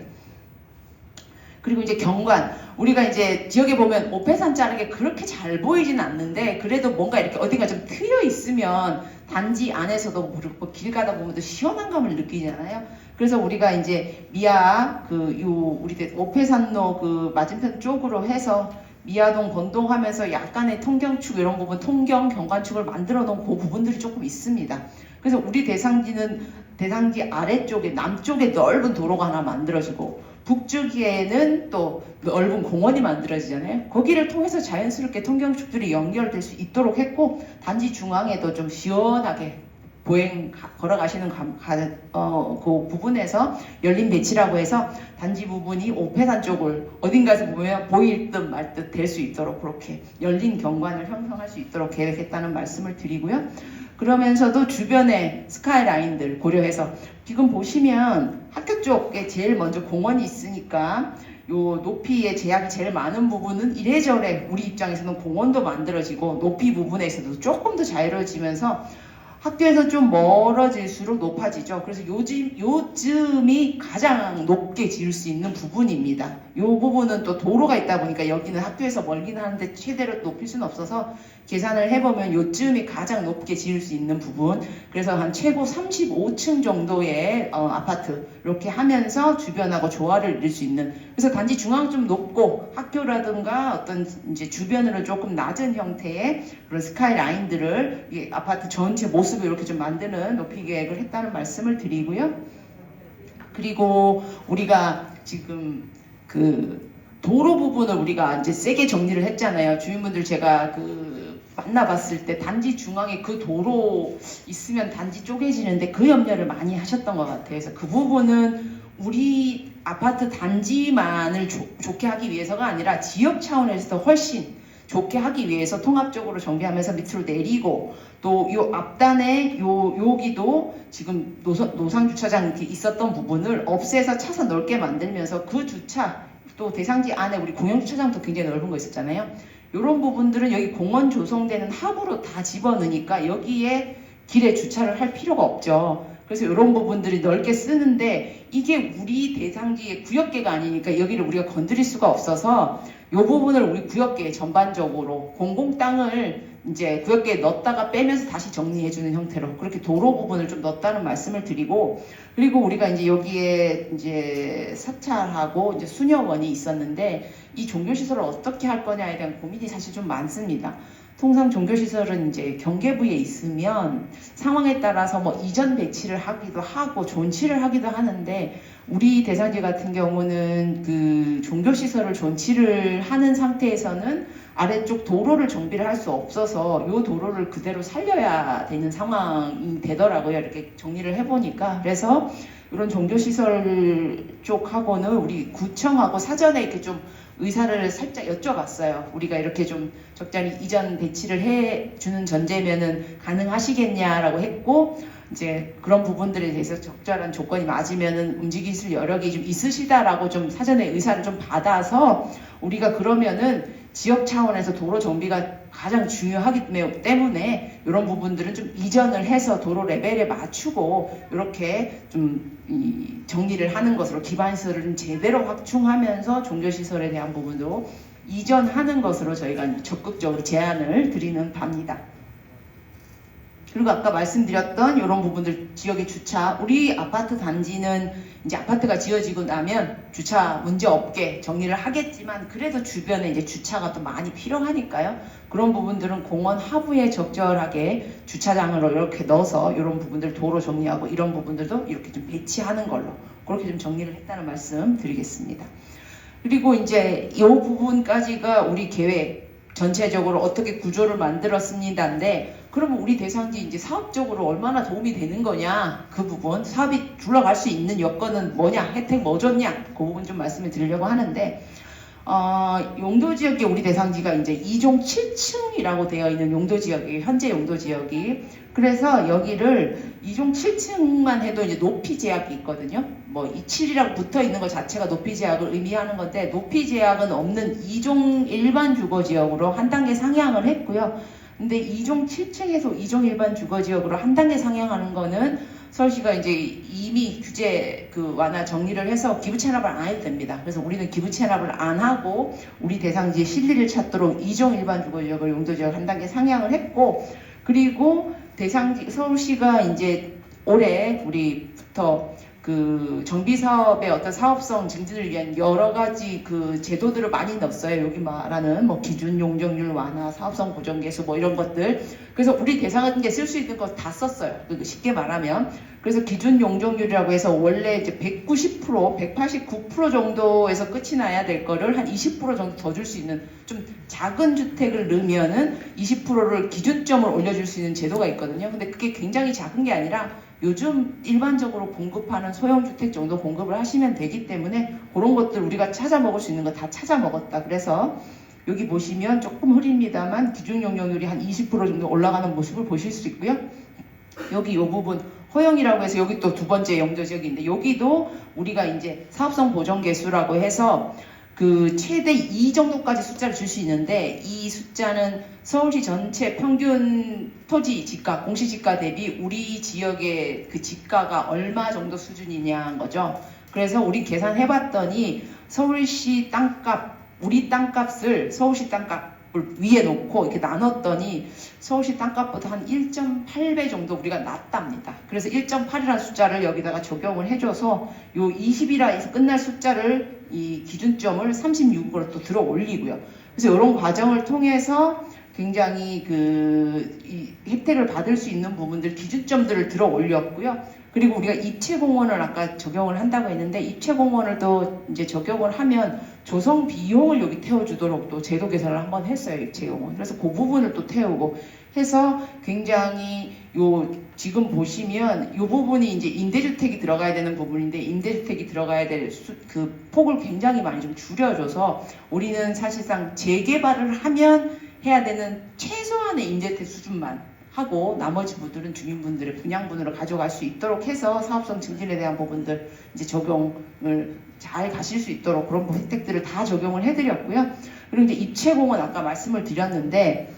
그리고 이제 경관, 우리가 이제 지역에 보면 오페산 자는 게 그렇게 잘 보이진 않는데 그래도 뭔가 이렇게 어딘가 좀 트여 있으면 단지 안에서도 그렇고 길 가다 보면 또 시원한 감을 느끼잖아요. 그래서 우리가 이제 미아 우리 오페산로 그 맞은편 쪽으로 해서 미아동 건동하면서 약간의 통경축 이런 부분 통경 경관축을 만들어 놓은 그 부분들이 조금 있습니다. 그래서 우리 대상지 아래쪽에 남쪽에 넓은 도로가 하나 만들어지고 북쪽에는 또 넓은 공원이 만들어지잖아요. 거기를 통해서 자연스럽게 통경축들이 연결될 수 있도록 했고 단지 중앙에도 좀 시원하게 걸어가시는 그 부분에서 열린 배치라고 해서 단지 부분이 오페산 쪽을 어딘가에서 보면 보일 듯 말 듯 될 수 있도록 그렇게 열린 경관을 형성할 수 있도록 계획했다는 말씀을 드리고요. 그러면서도 주변의 스카이라인들 고려해서 지금 보시면 학교 쪽에 제일 먼저 공원이 있으니까 요 높이의 제약이 제일 많은 부분은 이래저래 우리 입장에서는 공원도 만들어지고 높이 부분에서도 조금 더 자유로워지면서 학교에서 좀 멀어질수록 높아지죠. 그래서 요즘이 가장 높게 지을 수 있는 부분입니다. 요 부분은 또 도로가 있다 보니까 여기는 학교에서 멀긴 하는데 최대로 높일 수는 없어서 계산을 해보면 요즘이 가장 높게 지을 수 있는 부분. 그래서 한 최고 35층 정도의 아파트 이렇게 하면서 주변하고 조화를 이룰 수 있는. 그래서 단지 중앙 좀 높고 학교라든가 어떤 이제 주변으로 조금 낮은 형태의 그런 스카이라인들을 이 아파트 전체 모습을 이렇게 좀 만드는 높이 계획을 했다는 말씀을 드리고요. 그리고 우리가 지금 그 도로 부분을 우리가 이제 세게 정리를 했잖아요. 주민분들 제가 만나봤을 때 단지 중앙에 그 도로 있으면 단지 쪼개지는데 그 염려를 많이 하셨던 것 같아요. 그래서 그 부분은 우리 아파트 단지만을 좋게 하기 위해서가 아니라 지역 차원에서 훨씬 좋게 하기 위해서 통합적으로 정비하면서 밑으로 내리고 또 요 앞단에 여기도 지금 노상 주차장 이렇게 있었던 부분을 없애서 차선 넓게 만들면서 그 주차 또 대상지 안에 우리 공영 주차장도 굉장히 넓은 거 있었잖아요. 이런 부분들은 여기 공원 조성되는 합으로 다 집어넣으니까 여기에 길에 주차를 할 필요가 없죠. 그래서 이런 부분들이 넓게 쓰는데 이게 우리 대상지의 구역계가 아니니까 여기를 우리가 건드릴 수가 없어서 이 부분을 우리 구역계 전반적으로 공공 땅을 이제 구역계에 넣었다가 빼면서 다시 정리해주는 형태로 그렇게 도로 부분을 좀 넣었다는 말씀을 드리고 그리고 우리가 이제 여기에 이제 사찰하고 이제 수녀원이 있었는데 이 종교시설을 어떻게 할 거냐에 대한 고민이 사실 좀 많습니다. 통상 종교시설은 이제 경계부에 있으면 상황에 따라서 뭐 이전 배치를 하기도 하고 존치를 하기도 하는데 우리 대상지 같은 경우는 그 종교시설을 존치를 하는 상태에서는 아래쪽 도로를 정비를 할 수 없어서 이 도로를 그대로 살려야 되는 상황이 되더라고요. 이렇게 정리를 해보니까. 그래서 이런 종교시설 쪽하고는 우리 구청하고 사전에 이렇게 좀 의사를 살짝 여쭤봤어요. 우리가 이렇게 좀 적절히 이전 배치를 해주는 전제면은 가능하시겠냐라고 했고 이제 그런 부분들에 대해서 적절한 조건이 맞으면은 움직이실 여력이 좀 있으시다라고 좀 사전에 의사를 좀 받아서 우리가 그러면은 지역 차원에서 도로 정비가 가장 중요하기 때문에 이런 부분들은 좀 이전을 해서 도로 레벨에 맞추고 이렇게 좀 정리를 하는 것으로 기반시설을 제대로 확충하면서 종교시설에 대한 부분도 이전하는 것으로 저희가 적극적으로 제안을 드리는 바입니다. 그리고 아까 말씀드렸던 이런 부분들 지역의 주차 우리 아파트 단지는 이제 아파트가 지어지고 나면 주차 문제 없게 정리를 하겠지만 그래도 주변에 이제 주차가 또 많이 필요하니까요. 그런 부분들은 공원 하부에 적절하게 주차장으로 이렇게 넣어서 이런 부분들 도로 정리하고 이런 부분들도 이렇게 좀 배치하는 걸로 그렇게 좀 정리를 했다는 말씀 드리겠습니다. 그리고 이제 이 부분까지가 우리 계획 전체적으로 어떻게 구조를 만들었습니다인데 그러면 우리 대상지 이제 사업적으로 얼마나 도움이 되는 거냐 그 부분 사업이 둘러갈 수 있는 여건은 뭐냐 혜택 뭐 줬냐 그 부분 좀 말씀을 드리려고 하는데 용도 지역이 우리 대상지가 이제 2종 7층이라고 되어 있는 용도 지역이 현재 용도 지역이. 그래서 여기를 2종 7층만 해도 이제 높이 제약이 있거든요. 뭐 이 7이라고 붙어 있는 것 자체가 높이 제약을 의미하는 건데, 높이 제약은 없는 2종 일반 주거 지역으로 한 단계 상향을 했고요. 근데 2종 7층에서 2종 일반 주거 지역으로 한 단계 상향하는 거는 서울시가 이제 이미 규제 완화 정리를 해서 기부 체납을 안 해도 됩니다. 그래서 우리는 기부 체납을 안 하고 우리 대상지의 실리를 찾도록 2종 일반 주거 지역을 용도 지역 한 단계 상향을 했고, 그리고 대상지 서울시가 이제 올해 우리부터 정비 사업의 어떤 사업성 증진을 위한 여러 가지 제도들을 많이 넣었어요. 여기 말하는 뭐 기준 용적률 완화, 사업성 고정 개수 뭐 이런 것들. 그래서 우리 대상에 쓸 수 있는 거 다 썼어요. 쉽게 말하면. 그래서 기준 용적률이라고 해서 원래 이제 190%, 189% 정도에서 끝이 나야 될 거를 한 20% 정도 더 줄 수 있는, 좀 작은 주택을 넣으면은 20%를 기준점을 올려줄 수 있는 제도가 있거든요. 근데 그게 굉장히 작은 게 아니라 요즘 일반적으로 공급하는 소형주택 정도 공급을 하시면 되기 때문에 그런 것들 우리가 찾아 먹을 수 있는 거 다 찾아 먹었다. 그래서 여기 보시면 조금 흐립니다만 기준 용적률이 한 20% 정도 올라가는 모습을 보실 수 있고요. 여기 이 부분 허용이라고 해서 여기 또 두 번째 용도 지역인데, 여기도 우리가 이제 사업성 보정 개수라고 해서 최대 2 정도까지 숫자를 줄 수 있는데, 이 숫자는 서울시 전체 평균 토지 지가, 공시지가 대비 우리 지역의 지가가 얼마 정도 수준이냐는 거죠. 그래서 우리 계산해봤더니 서울시 땅값, 우리 땅값을 서울시 땅값을 위에 놓고 이렇게 나눴더니 서울시 땅값보다 한 1.8배 정도 우리가 낮답니다. 그래서 1.8이라는 숫자를 여기다가 적용을 해줘서 요 20이라 해서 끝날 숫자를 이 기준점을 36으로 또 들어 올리고요. 그래서 이런 과정을 통해서 굉장히 이 혜택을 받을 수 있는 부분들, 기준점들을 들어 올렸고요. 그리고 우리가 입체공원을 아까 적용을 한다고 했는데, 입체공원을 또 이제 적용을 하면 조성 비용을 여기 태워주도록 또 제도 개선을 한번 했어요, 입체공원. 그래서 그 부분을 또 태우고 해서 굉장히 지금 보시면 이 부분이 이제 임대주택이 들어가야 되는 부분인데, 임대주택이 들어가야 될 폭을 굉장히 많이 좀 줄여줘서 우리는 사실상 재개발을 하면 해야 되는 최소한의 임대주택 수준만 하고 나머지 분들은 주민분들의 분양분으로 가져갈 수 있도록 해서 사업성 증진에 대한 부분들 이제 적용을 잘 가실 수 있도록 그런 혜택들을 다 적용을 해드렸고요. 그리고 이제 입체공원 아까 말씀을 드렸는데,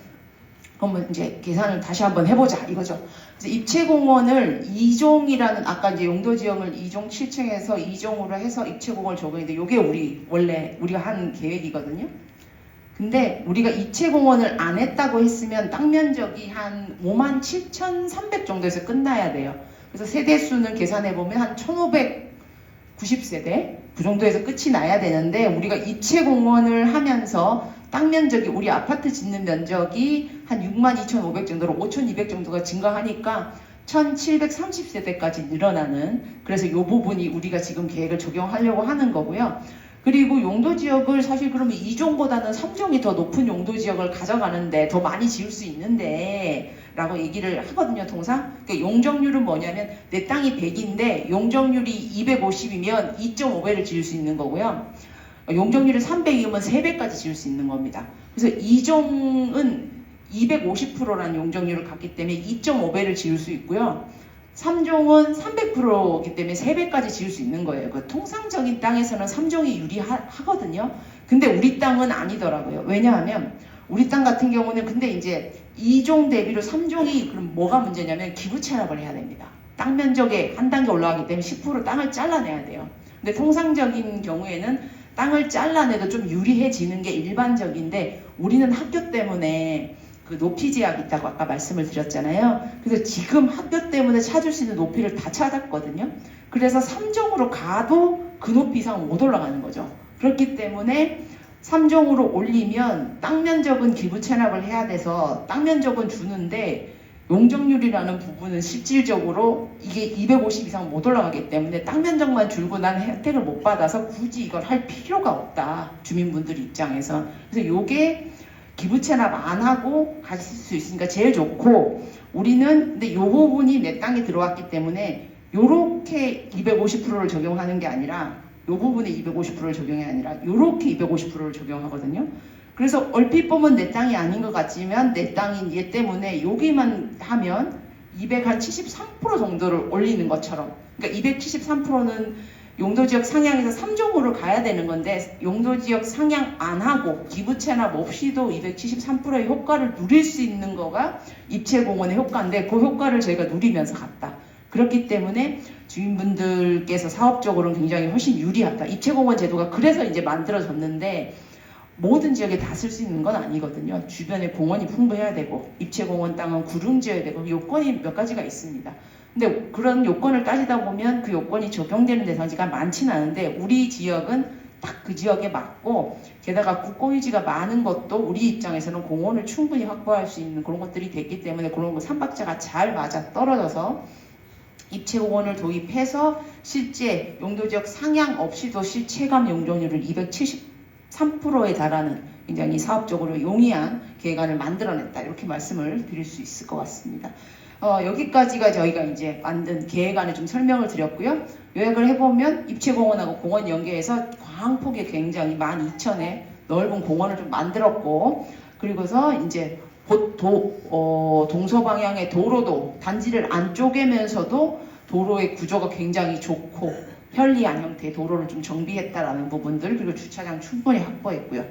그러면 이제 계산을 다시 한번 해보자 이거죠. 그래서 입체공원을 2종이라는, 아까 이제 용도지역을 2종 7층에서 2종으로 해서 입체공원을 적용했는데, 이게 원래 우리가 한 계획이거든요. 근데 우리가 입체공원을 안 했다고 했으면 땅 면적이 한 57,300 정도에서 끝나야 돼요. 그래서 세대수는 계산해보면 한 1,590세대 그 정도에서 끝이 나야 되는데, 우리가 입체공원을 하면서 땅 면적이, 우리 아파트 짓는 면적이 한 62,500 정도로 5,200 정도가 증가하니까 1,730세대까지 늘어나는, 그래서 이 부분이 우리가 지금 계획을 적용하려고 하는 거고요. 그리고 용도지역을 사실 그러면 2종보다는 3종이 더 높은 용도지역을 가져가는데 더 많이 지을 수 있는데 라고 얘기를 하거든요, 통상. 그러니까 용적률은 뭐냐면 내 땅이 100인데 용적률이 250이면 2.5배를 지을 수 있는 거고요. 용적률이 300이면 3배까지 지을 수 있는 겁니다. 그래서 2종은 250%라는 용적률을 갖기 때문에 2.5배를 지을 수 있고요. 3종은 300%이기 때문에 3배까지 지을 수 있는 거예요. 통상적인 땅에서는 3종이 유리하거든요. 근데 우리 땅은 아니더라고요. 왜냐하면 우리 땅 같은 경우는 근데 이제 2종 대비로 3종이 그럼 뭐가 문제냐면 기부 체납을 해야 됩니다. 땅 면적에 한 단계 올라가기 때문에 10% 땅을 잘라내야 돼요. 근데 통상적인 경우에는 땅을 잘라내도 좀 유리해지는 게 일반적인데, 우리는 학교 때문에 높이 제약이 있다고 아까 말씀을 드렸잖아요. 그래서 지금 학교 때문에 찾을 수 있는 높이를 다 찾았거든요. 그래서 3종으로 가도 그 높이 이상 못 올라가는 거죠. 그렇기 때문에 3종으로 올리면 땅 면적은 기부 체납을 해야 돼서 땅 면적은 주는데 용적률이라는 부분은 실질적으로 이게 250 이상 못 올라가기 때문에 땅 면적만 줄고 난 혜택을 못 받아서 굳이 이걸 할 필요가 없다, 주민분들 입장에서. 그래서 요게 기부 체납 안 하고 가실 수 있으니까 제일 좋고, 우리는 근데 요 부분이 내 땅에 들어왔기 때문에 요렇게 250%를 적용하는 게 아니라 요 부분에 250%를 적용이 아니라 요렇게 250%를 적용하거든요. 그래서 얼핏 보면 내 땅이 아닌 것 같지만 내 땅인 얘 때문에 여기만 하면 273% 정도를 올리는 것처럼, 그러니까 273%는 용도지역 상향에서 3종으로 가야 되는 건데 용도지역 상향 안 하고 기부채납 없이도 273%의 효과를 누릴 수 있는 거가 입체공원의 효과인데 그 효과를 저희가 누리면서 갔다. 그렇기 때문에 주민분들께서 사업적으로는 굉장히 훨씬 유리하다. 입체공원 제도가 그래서 이제 만들어졌는데 모든 지역에 다 쓸 수 있는 건 아니거든요. 주변에 공원이 풍부해야 되고 입체공원 땅은 구릉지어야 되고 요건이 몇 가지가 있습니다. 근데 그런 요건을 따지다 보면 그 요건이 적용되는 대상지가 많지는 않은데 우리 지역은 딱 그 지역에 맞고 게다가 국공유지가 많은 것도 우리 입장에서는 공원을 충분히 확보할 수 있는 그런 것들이 됐기 때문에 그런 거 삼박자가 잘 맞아 떨어져서 입체공원을 도입해서 실제 용도지역 상향 없이도 실체감 용적률을 273%에 달하는 굉장히 사업적으로 용이한 계획안을 만들어냈다. 이렇게 말씀을 드릴 수 있을 것 같습니다. 여기까지가 저희가 이제 만든 계획안을 좀 설명을 드렸고요. 요약을 해보면 입체공원하고 공원 연계해서 광폭의 굉장히 12,000의 넓은 공원을 좀 만들었고, 그리고서 이제 동서방향의 도로도 단지를 안 쪼개면서도 도로의 구조가 굉장히 좋고 편리한 형태의 도로를 좀 정비했다라는 부분들, 그리고 주차장 충분히 확보했고요.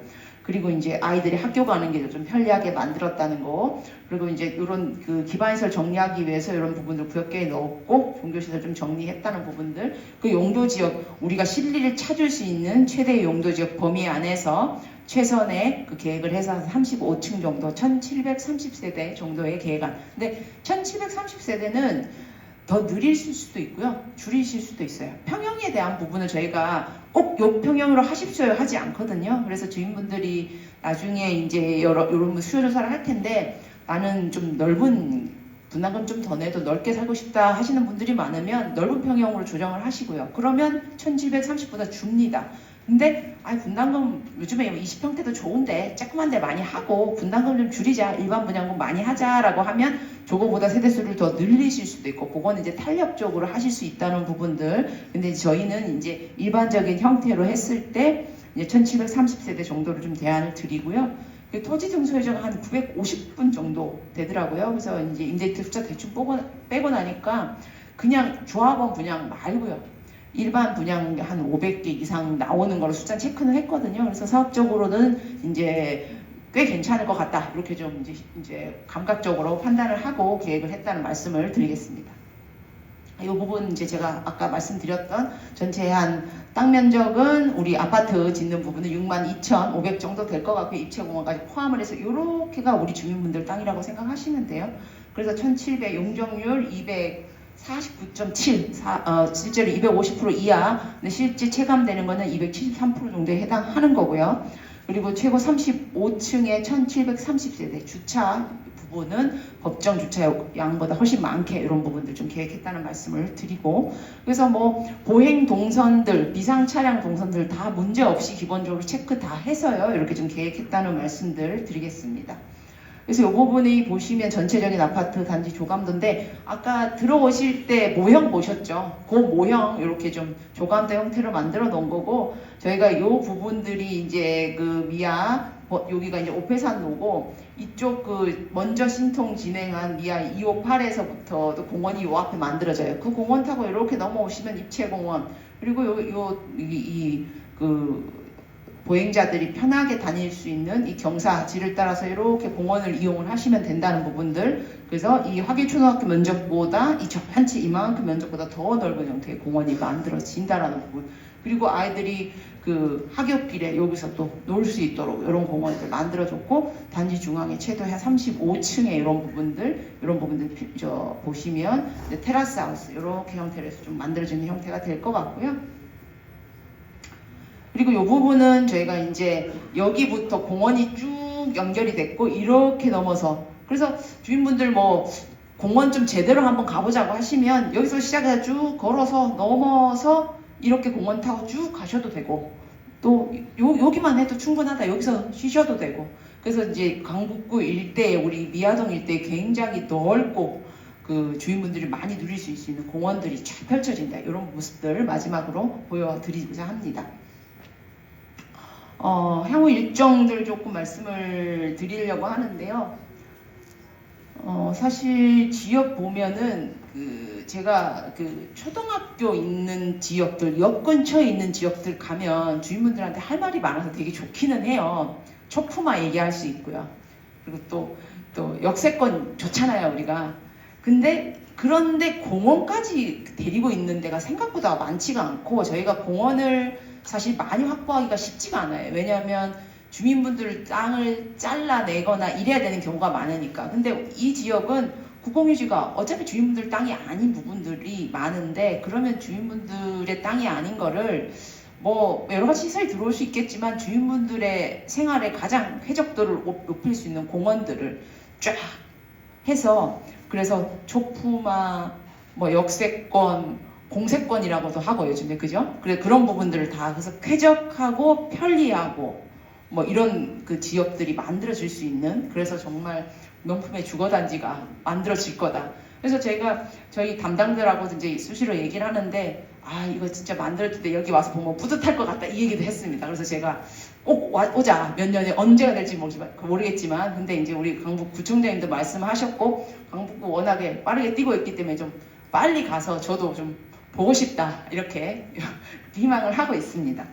그리고 이제 아이들이 학교 가는 길을 좀 편리하게 만들었다는 거, 그리고 이제 이런 그 기반시설 정리하기 위해서 이런 부분들 구역계에 넣었고 종교시설 좀 정리했다는 부분들, 그 용도지역 우리가 실리를 찾을 수 있는 최대의 용도지역 범위 안에서 최선의 그 계획을 해서 35층 정도 1730세대 정도의 계획안. 근데 1730세대는 더 느리실 수도 있고요, 줄이실 수도 있어요. 평형에 대한 부분은 저희가 꼭 요 평형으로 하십시오 하지 않거든요. 그래서 주민분들이 나중에 이제 이런 수요조사를 할 텐데 나는 좀 넓은 분담금 좀 더 내도 넓게 살고 싶다 하시는 분들이 많으면 넓은 평형으로 조정을 하시고요. 그러면 1730보다 줍니다. 근데 분담금 요즘에 20평대도 좋은데 조그만 데 많이 하고 분담금 좀 줄이자, 일반 분양금 많이 하자라고 하면 저거보다 세대수를 더 늘리실 수도 있고, 그거는 이제 탄력적으로 하실 수 있다는 부분들. 근데 저희는 이제 일반적인 형태로 했을 때 이제 1730세대 정도를 좀 대안을 드리고요. 토지 등수회전 한 950분 정도 되더라고요. 그래서 이제 임대주택 숫자 대충 빼고 나니까 그냥 조합원 분양 말고요, 일반 분양 한 500개 이상 나오는 걸로 숫자 체크는 했거든요. 그래서 사업적으로는 이제 꽤 괜찮을 것 같다. 이렇게 좀 이제 감각적으로 판단을 하고 계획을 했다는 말씀을 드리겠습니다. 이 부분 이제 제가 아까 말씀드렸던 전체 한 땅 면적은 우리 아파트 짓는 부분은 62,500 정도 될 것 같고 입체공원까지 포함을 해서 이렇게가 우리 주민분들 땅이라고 생각하시면 돼요. 그래서 1700 용적률 249.7, 실제로 250% 이하, 근데 실제 체감되는 거는 273% 정도에 해당하는 거고요. 그리고 최고 35층의 1730세대 주차 부분은 법정 주차량보다 훨씬 많게 이런 부분들 좀 계획했다는 말씀을 드리고, 그래서 뭐 보행 동선들, 비상 차량 동선들 다 문제 없이 기본적으로 체크 다 해서요, 이렇게 좀 계획했다는 말씀들 드리겠습니다. 그래서 이 부분이 보시면 전체적인 아파트 단지 조감도인데 아까 들어오실 때 모형 보셨죠? 그 모형 이렇게 좀 조감도 형태로 만들어 놓은 거고, 저희가 이 부분들이 이제 그 미아 여기가 이제 오페산로고, 이쪽 그 먼저 신통 진행한 미아 258에서부터 또 공원이 요 앞에 만들어져요. 그 공원 타고 이렇게 넘어오시면 입체공원, 그리고 보행자들이 편하게 다닐 수 있는 이 경사지를 따라서 이렇게 공원을 이용을 하시면 된다는 부분들. 그래서 이 화기초등학교 면적보다 이 한치 이만큼 면적보다 더 넓은 형태의 공원이 만들어진다라는 부분. 그리고 아이들이 그 하굣길에 여기서 또 놀 수 있도록 이런 공원들 만들어줬고, 단지 중앙에 최대 한 35층의 이런 부분들 보시면 테라스 하우스 이렇게 형태로 해서 좀 만들어지는 형태가 될 것 같고요. 그리고 이 부분은 저희가 이제 여기부터 공원이 쭉 연결이 됐고 이렇게 넘어서, 그래서 주민분들 뭐 공원 좀 제대로 한번 가보자고 하시면 여기서 시작해서 쭉 걸어서 넘어서 이렇게 공원 타고 쭉 가셔도 되고, 또 여기만 해도 충분하다, 여기서 쉬셔도 되고. 그래서 이제 강북구 일대에 우리 미아동 일대에 굉장히 넓고 그 주민분들이 많이 누릴 수 있는 공원들이 쫙 펼쳐진다. 이런 모습들을 마지막으로 보여드리고자 합니다. 향후 일정들 조금 말씀을 드리려고 하는데요. 사실 지역 보면은 제가 초등학교 있는 지역들, 역 근처에 있는 지역들 가면 주민분들한테 할 말이 많아서 되게 좋기는 해요. 초품화 얘기할 수 있고요. 그리고 또 역세권 좋잖아요, 우리가. 그런데 공원까지 데리고 있는 데가 생각보다 많지가 않고, 저희가 공원을 사실 많이 확보하기가 쉽지가 않아요. 왜냐하면 주민분들 땅을 잘라내거나 이래야 되는 경우가 많으니까. 근데 이 지역은 국공유지가 어차피 주민분들 땅이 아닌 부분들이 많은데, 그러면 주민분들의 땅이 아닌 거를 뭐 여러 가지 시설이 들어올 수 있겠지만 주민분들의 생활에 가장 쾌적도를 높일 수 있는 공원들을 쫙 해서, 그래서 초품화, 뭐 역세권, 공세권이라고도 하고 요즘에, 그죠? 그런 부분들을 다 그래서 쾌적하고 편리하고 뭐 이런 그 지역들이 만들어질 수 있는, 그래서 정말 명품의 주거단지가 만들어질 거다. 그래서 제가 저희 담당들하고 이제 수시로 얘기를 하는데, 이거 진짜 만들었을 때 여기 와서 보면 뿌듯할 것 같다, 이 얘기도 했습니다. 그래서 제가 꼭 오자, 몇 년에 언제가 될지 모르겠지만, 근데 이제 우리 강북구청장님도 말씀하셨고, 강북구 워낙에 빠르게 뛰고 있기 때문에 좀 빨리 가서 저도 좀 보고 싶다, 이렇게 희망을 하고 있습니다.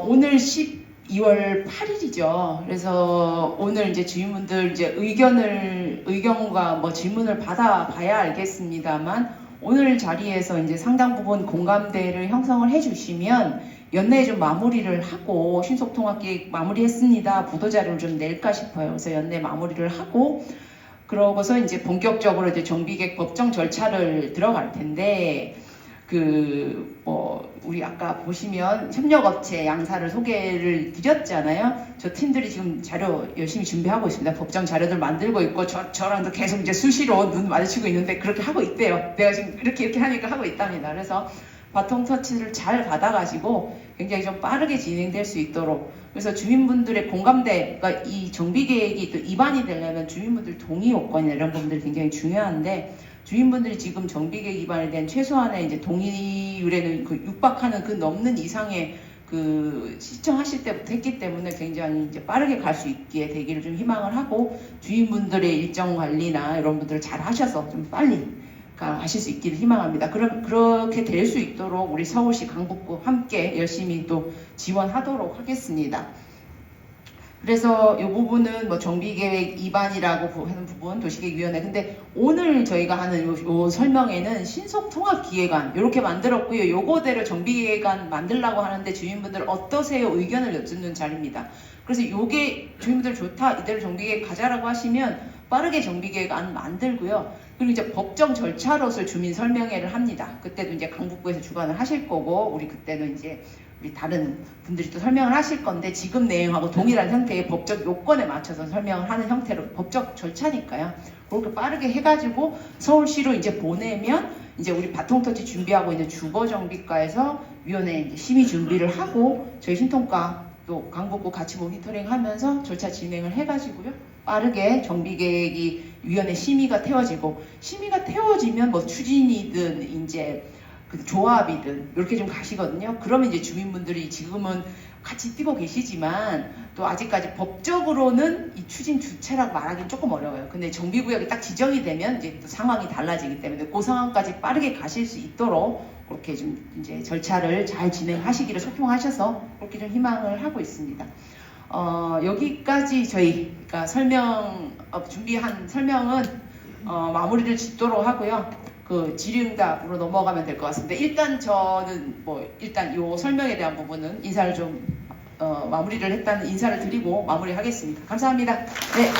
오늘 12월 8일이죠. 그래서 오늘 이제 주민분들 이제 의견과 뭐 질문을 받아봐야 알겠습니다만, 오늘 자리에서 이제 상당 부분 공감대를 형성을 해주시면 연내에 좀 마무리를 하고, 신속통합기획 마무리했습니다, 보도자료를 좀 낼까 싶어요. 그래서 연내 마무리를 하고, 그러고서 이제 본격적으로 이제 정비계획 법정 절차를 들어갈 텐데, 우리 아까 보시면 협력업체 양사를 소개를 드렸잖아요. 저 팀들이 지금 자료 열심히 준비하고 있습니다. 법정 자료들 만들고 있고, 저랑도 계속 이제 수시로 눈 마주치고 있는데 그렇게 하고 있대요. 내가 지금 이렇게 하니까 하고 있답니다. 그래서 바통 터치를 잘 받아가지고 굉장히 좀 빠르게 진행될 수 있도록, 그래서 주민분들의 공감대가, 이 정비계획이 또 입안이 되려면 주민분들 동의 요건이나 이런 부분들이 굉장히 중요한데, 주민분들이 지금 정비계획 입안에 대한 최소한의 이제 동의율에는 육박하는 넘는 이상의 시청하실 때부터 했기 때문에 굉장히 이제 빠르게 갈 수 있게 되기를 좀 희망을 하고, 주민분들의 일정 관리나 이런 분들을 잘 하셔서 좀 빨리 하실 수 있기를 희망합니다. 그렇게 될 수 있도록 우리 서울시 강북구 함께 열심히 또 지원하도록 하겠습니다. 그래서 이 부분은 뭐 정비계획 입안이라고 하는 부분, 도시계획위원회. 근데 오늘 저희가 하는 요 설명에는 신속통합기획안 이렇게 만들었고요. 요거대로 정비계획안 만들라고 하는데 주민분들 어떠세요? 의견을 여쭙는 자리입니다. 그래서 요게 주민분들 좋다, 이대로 정비계획 가자라고 하시면 빠르게 정비계획안 만들고요. 그리고 이제 법정 절차로서 주민 설명회를 합니다. 그때도 이제 강북구에서 주관을 하실 거고, 우리 그때는 이제 우리 다른 분들이 또 설명을 하실 건데, 지금 내용하고 동일한 형태의 법적 요건에 맞춰서 설명을 하는 형태로, 법적 절차니까요. 그렇게 빠르게 해가지고 서울시로 이제 보내면, 이제 우리 바통터치 준비하고 있는 주거정비과에서 위원회 이제 심의 준비를 하고, 저희 신통과 또 강북구 같이 모니터링하면서 절차 진행을 해가지고요. 빠르게 정비계획이 위원회 심의가 태워지면 뭐 추진이든 이제 조합이든 이렇게 좀 가시거든요. 그러면 이제 주민분들이 지금은 같이 뛰고 계시지만 또 아직까지 법적으로는 이 추진 주체라고 말하기는 조금 어려워요. 근데 정비구역이 딱 지정이 되면 이제 또 상황이 달라지기 때문에 그 상황까지 빠르게 가실 수 있도록 그렇게 좀 이제 절차를 잘 진행하시기를 소통하셔서 그렇게 좀 희망을 하고 있습니다. 여기까지 저희가 준비한 설명은 마무리를 짓도록 하고요. 질의응답으로 넘어가면 될 것 같습니다. 일단 저는 일단 이 설명에 대한 부분은 인사를 좀 마무리를 했다는 인사를 드리고 마무리하겠습니다. 감사합니다. 네.